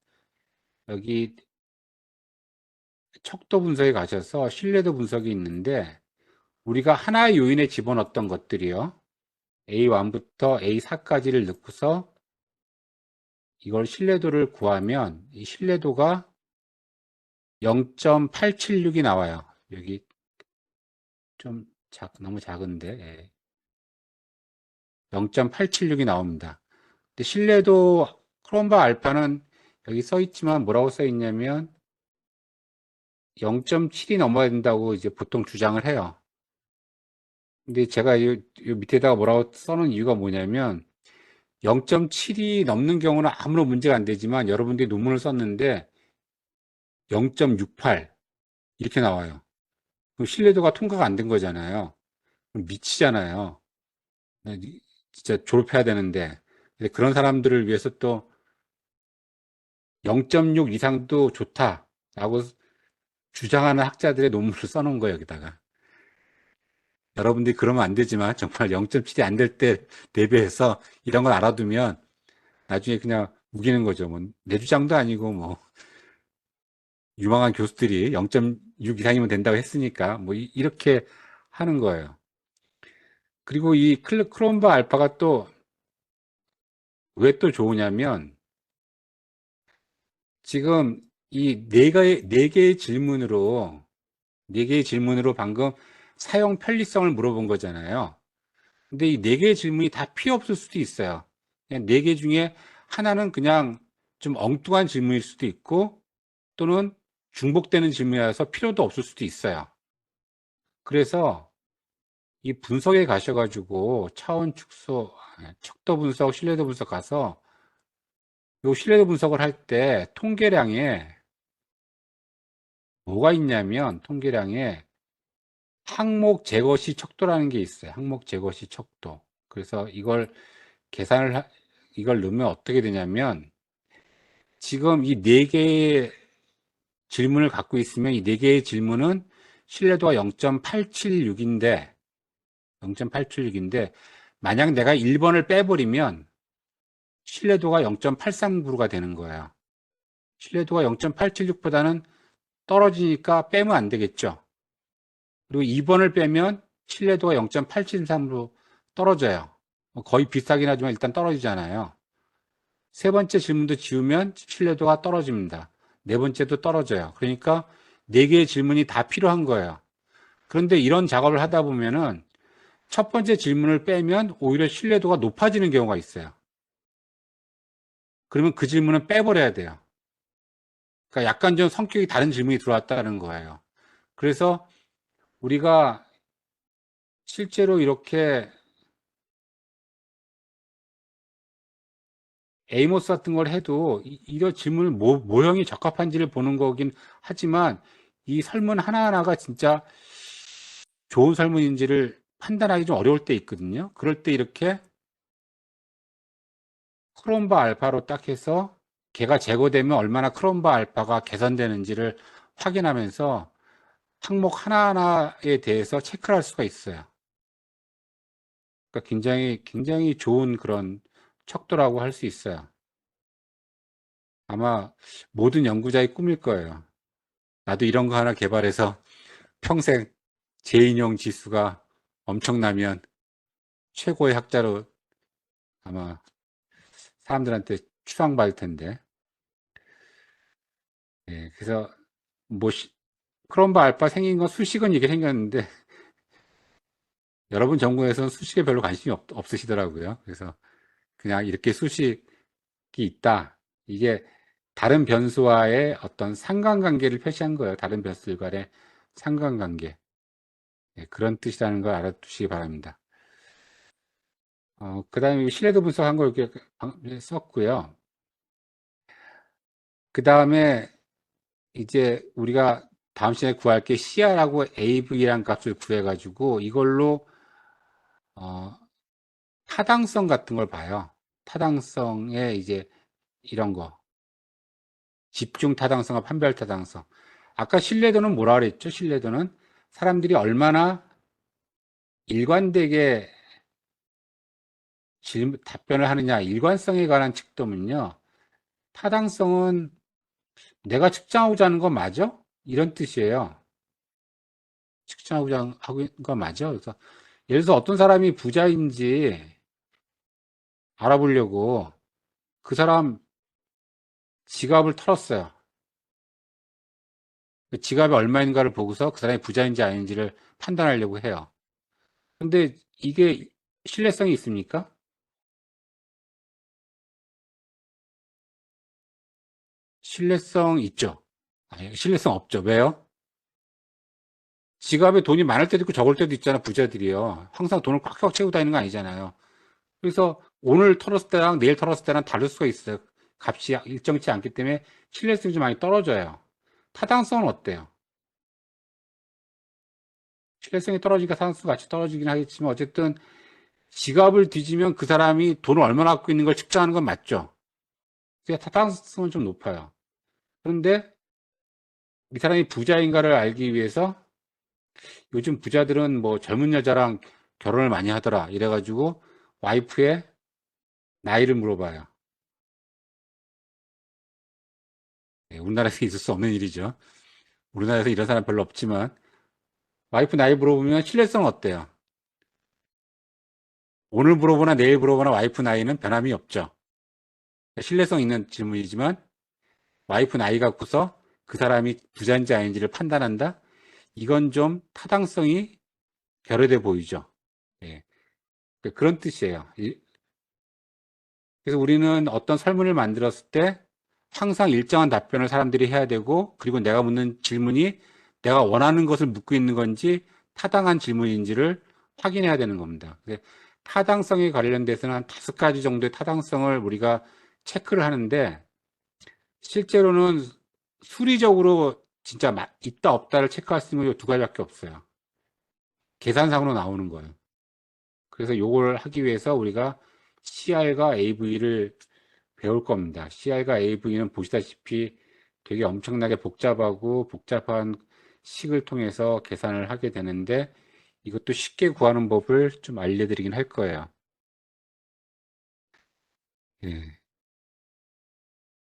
S1: 여기 척도 분석에 가셔서 신뢰도 분석이 있는데, 우리가 하나의 요인에 집어넣었던 것들이요. A1부터 A4까지를 넣고서 이걸 신뢰도를 구하면 이 신뢰도가 0.876이 나와요. 여기 좀 너무 작은데, 예. 0.876이 나옵니다. 근데 신뢰도 크롬바 알파는 여기 써 있지만 뭐라고 써 있냐면 0.7이 넘어야 된다고 이제 보통 주장을 해요. 근데 제가 이 밑에다가 뭐라고 써놓은 이유가 뭐냐면 0.7이 넘는 경우는 아무런 문제가 안 되지만 여러분들이 논문을 썼는데 0.68 이렇게 나와요. 그럼 신뢰도가 통과가 안 된 거잖아요. 그럼 미치잖아요. 진짜 졸업해야 되는데. 근데 그런 사람들을 위해서 또 0.6 이상도 좋다라고 주장하는 학자들의 논문을 써놓은 거예요, 여기다가. 여러분들이 그러면 안 되지만 정말 0.7이 안 될 때 대비해서 이런 걸 알아두면 나중에 그냥 우기는 거죠. 뭐 내 주장도 아니고 뭐 유망한 교수들이 0.6 이상이면 된다고 했으니까 뭐 이렇게 하는 거예요. 그리고 이 크롬바 알파가 또 왜 또 좋으냐면 지금 이 네 개의 질문으로 방금 사용 편리성을 물어본 거잖아요. 근데 이 네 개의 질문이 다 필요 없을 수도 있어요. 그냥 네 개 중에 하나는 그냥 좀 엉뚱한 질문일 수도 있고 또는 중복되는 질문이라서 필요도 없을 수도 있어요. 그래서 이 분석에 가셔가지고 차원 축소, 척도 분석, 신뢰도 분석 가서 요 신뢰도 분석을 할 때 통계량에 뭐가 있냐면 통계량에 항목 제거 시 척도라는 게 있어요. 항목 제거 시 척도. 그래서 이걸 넣으면 어떻게 되냐면 지금 이 네 개의 질문을 갖고 있으면 이 네 개의 질문은 신뢰도가 0.876인데 만약 내가 1번을 빼버리면 신뢰도가 0.839가 되는 거예요. 신뢰도가 0.876보다는 떨어지니까 빼면 안 되겠죠. 그리고 2번을 빼면 신뢰도가 0.873으로 떨어져요. 거의 비슷하긴 하지만 일단 떨어지잖아요. 세 번째 질문도 지우면 신뢰도가 떨어집니다. 네 번째도 떨어져요. 그러니까 네 개의 질문이 다 필요한 거예요. 그런데 이런 작업을 하다 보면은 첫 번째 질문을 빼면 오히려 신뢰도가 높아지는 경우가 있어요. 그러면 그 질문은 빼버려야 돼요. 그러니까 약간 좀 성격이 다른 질문이 들어왔다는 거예요. 그래서 우리가 실제로 이렇게 에이모스 같은 걸 해도 이런 질문을 모형이 적합한지를 보는 거긴 하지만 이 설문 하나하나가 진짜 좋은 설문인지를 판단하기 좀 어려울 때 있거든요. 그럴 때 이렇게 크롬바 알파로 딱 해서 걔가 제거되면 얼마나 크롬바 알파가 개선되는지를 확인하면서 항목 하나하나에 대해서 체크를 할 수가 있어요. 그러니까 굉장히 좋은 그런 척도라고 할 수 있어요. 아마 모든 연구자의 꿈일 거예요. 나도 이런 거 하나 개발해서 평생 재인용 지수가 엄청나면 최고의 학자로 아마 사람들한테 추앙받을 텐데. 예, 그래서 뭐 크롬바 알파 생긴 건 수식은 이게 생겼는데 여러분 전공에서는 수식에 별로 관심이 없으시더라고요. 그래서 그냥 이렇게 수식이 있다. 이게 다른 변수와의 어떤 상관관계를 표시한 거예요. 다른 변수들 간의 상관관계. 예, 그런 뜻이라는 걸 알아두시기 바랍니다. 그 다음에 신뢰도 분석한 걸 이렇게 썼고요. 그 다음에 이제 우리가 다음 시간에 구할 게 CR하고 AV란 값을 구해가지고 이걸로 타당성 같은 걸 봐요. 타당성에 이제 이런 거. 집중 타당성과 판별 타당성. 아까 신뢰도는 뭐라 그랬죠? 신뢰도는 사람들이 얼마나 일관되게 답변을 하느냐, 일관성에 관한 측도면요. 타당성은 내가 측정하고자 하는 거 맞아? 이런 뜻이에요. 측정하고자 하는 거 맞아? 그래서 예를 들어서 어떤 사람이 부자인지 알아보려고 그 사람 지갑을 털었어요. 그 지갑이 얼마인가를 보고서 그 사람이 부자인지 아닌지를 판단하려고 해요. 근데 이게 신뢰성이 있습니까? 신뢰성 있죠. 아니, 신뢰성 없죠. 왜요? 지갑에 돈이 많을 때도 있고 적을 때도 있잖아, 부자들이요. 항상 돈을 꽉꽉 채우고 다니는 거 아니잖아요. 그래서 오늘 털었을 때랑 내일 털었을 때랑 다를 수가 있어요. 값이 일정치 않기 때문에 신뢰성이 좀 많이 떨어져요. 타당성은 어때요? 신뢰성이 떨어지니까 타당성 같이 떨어지긴 하겠지만 어쨌든 지갑을 뒤지면 그 사람이 돈을 얼마나 갖고 있는 걸 측정하는 건 맞죠. 그러니까 타당성은 좀 높아요. 그런데 이 사람이 부자인가를 알기 위해서 요즘 부자들은 뭐 젊은 여자랑 결혼을 많이 하더라 이래가지고 와이프의 나이를 물어봐요. 네, 우리나라에서 있을 수 없는 일이죠. 우리나라에서 이런 사람 별로 없지만 와이프 나이 물어보면 신뢰성 어때요? 오늘 물어보나 내일 물어보나 와이프 나이는 변함이 없죠. 신뢰성 있는 질문이지만 와이프 나이 갖고서 그 사람이 부자인지 아닌지를 판단한다? 이건 좀 타당성이 결여돼 보이죠. 예. 그런 뜻이에요. 그래서 우리는 어떤 설문을 만들었을 때 항상 일정한 답변을 사람들이 해야 되고, 그리고 내가 묻는 질문이 내가 원하는 것을 묻고 있는 건지 타당한 질문인지를 확인해야 되는 겁니다. 타당성에 관련돼서는 한 5가지 정도의 타당성을 우리가 체크를 하는데, 실제로는 수리적으로 진짜 있다 없다를 체크할 수 있는 게 2가지밖에 없어요. 계산상으로 나오는 거예요. 그래서 요걸 하기 위해서 우리가 CR과 AV를 배울 겁니다. CR과 AV는 보시다시피 되게 엄청나게 복잡한 식을 통해서 계산을 하게 되는데 이것도 쉽게 구하는 법을 좀 알려드리긴 할 거예요. 예.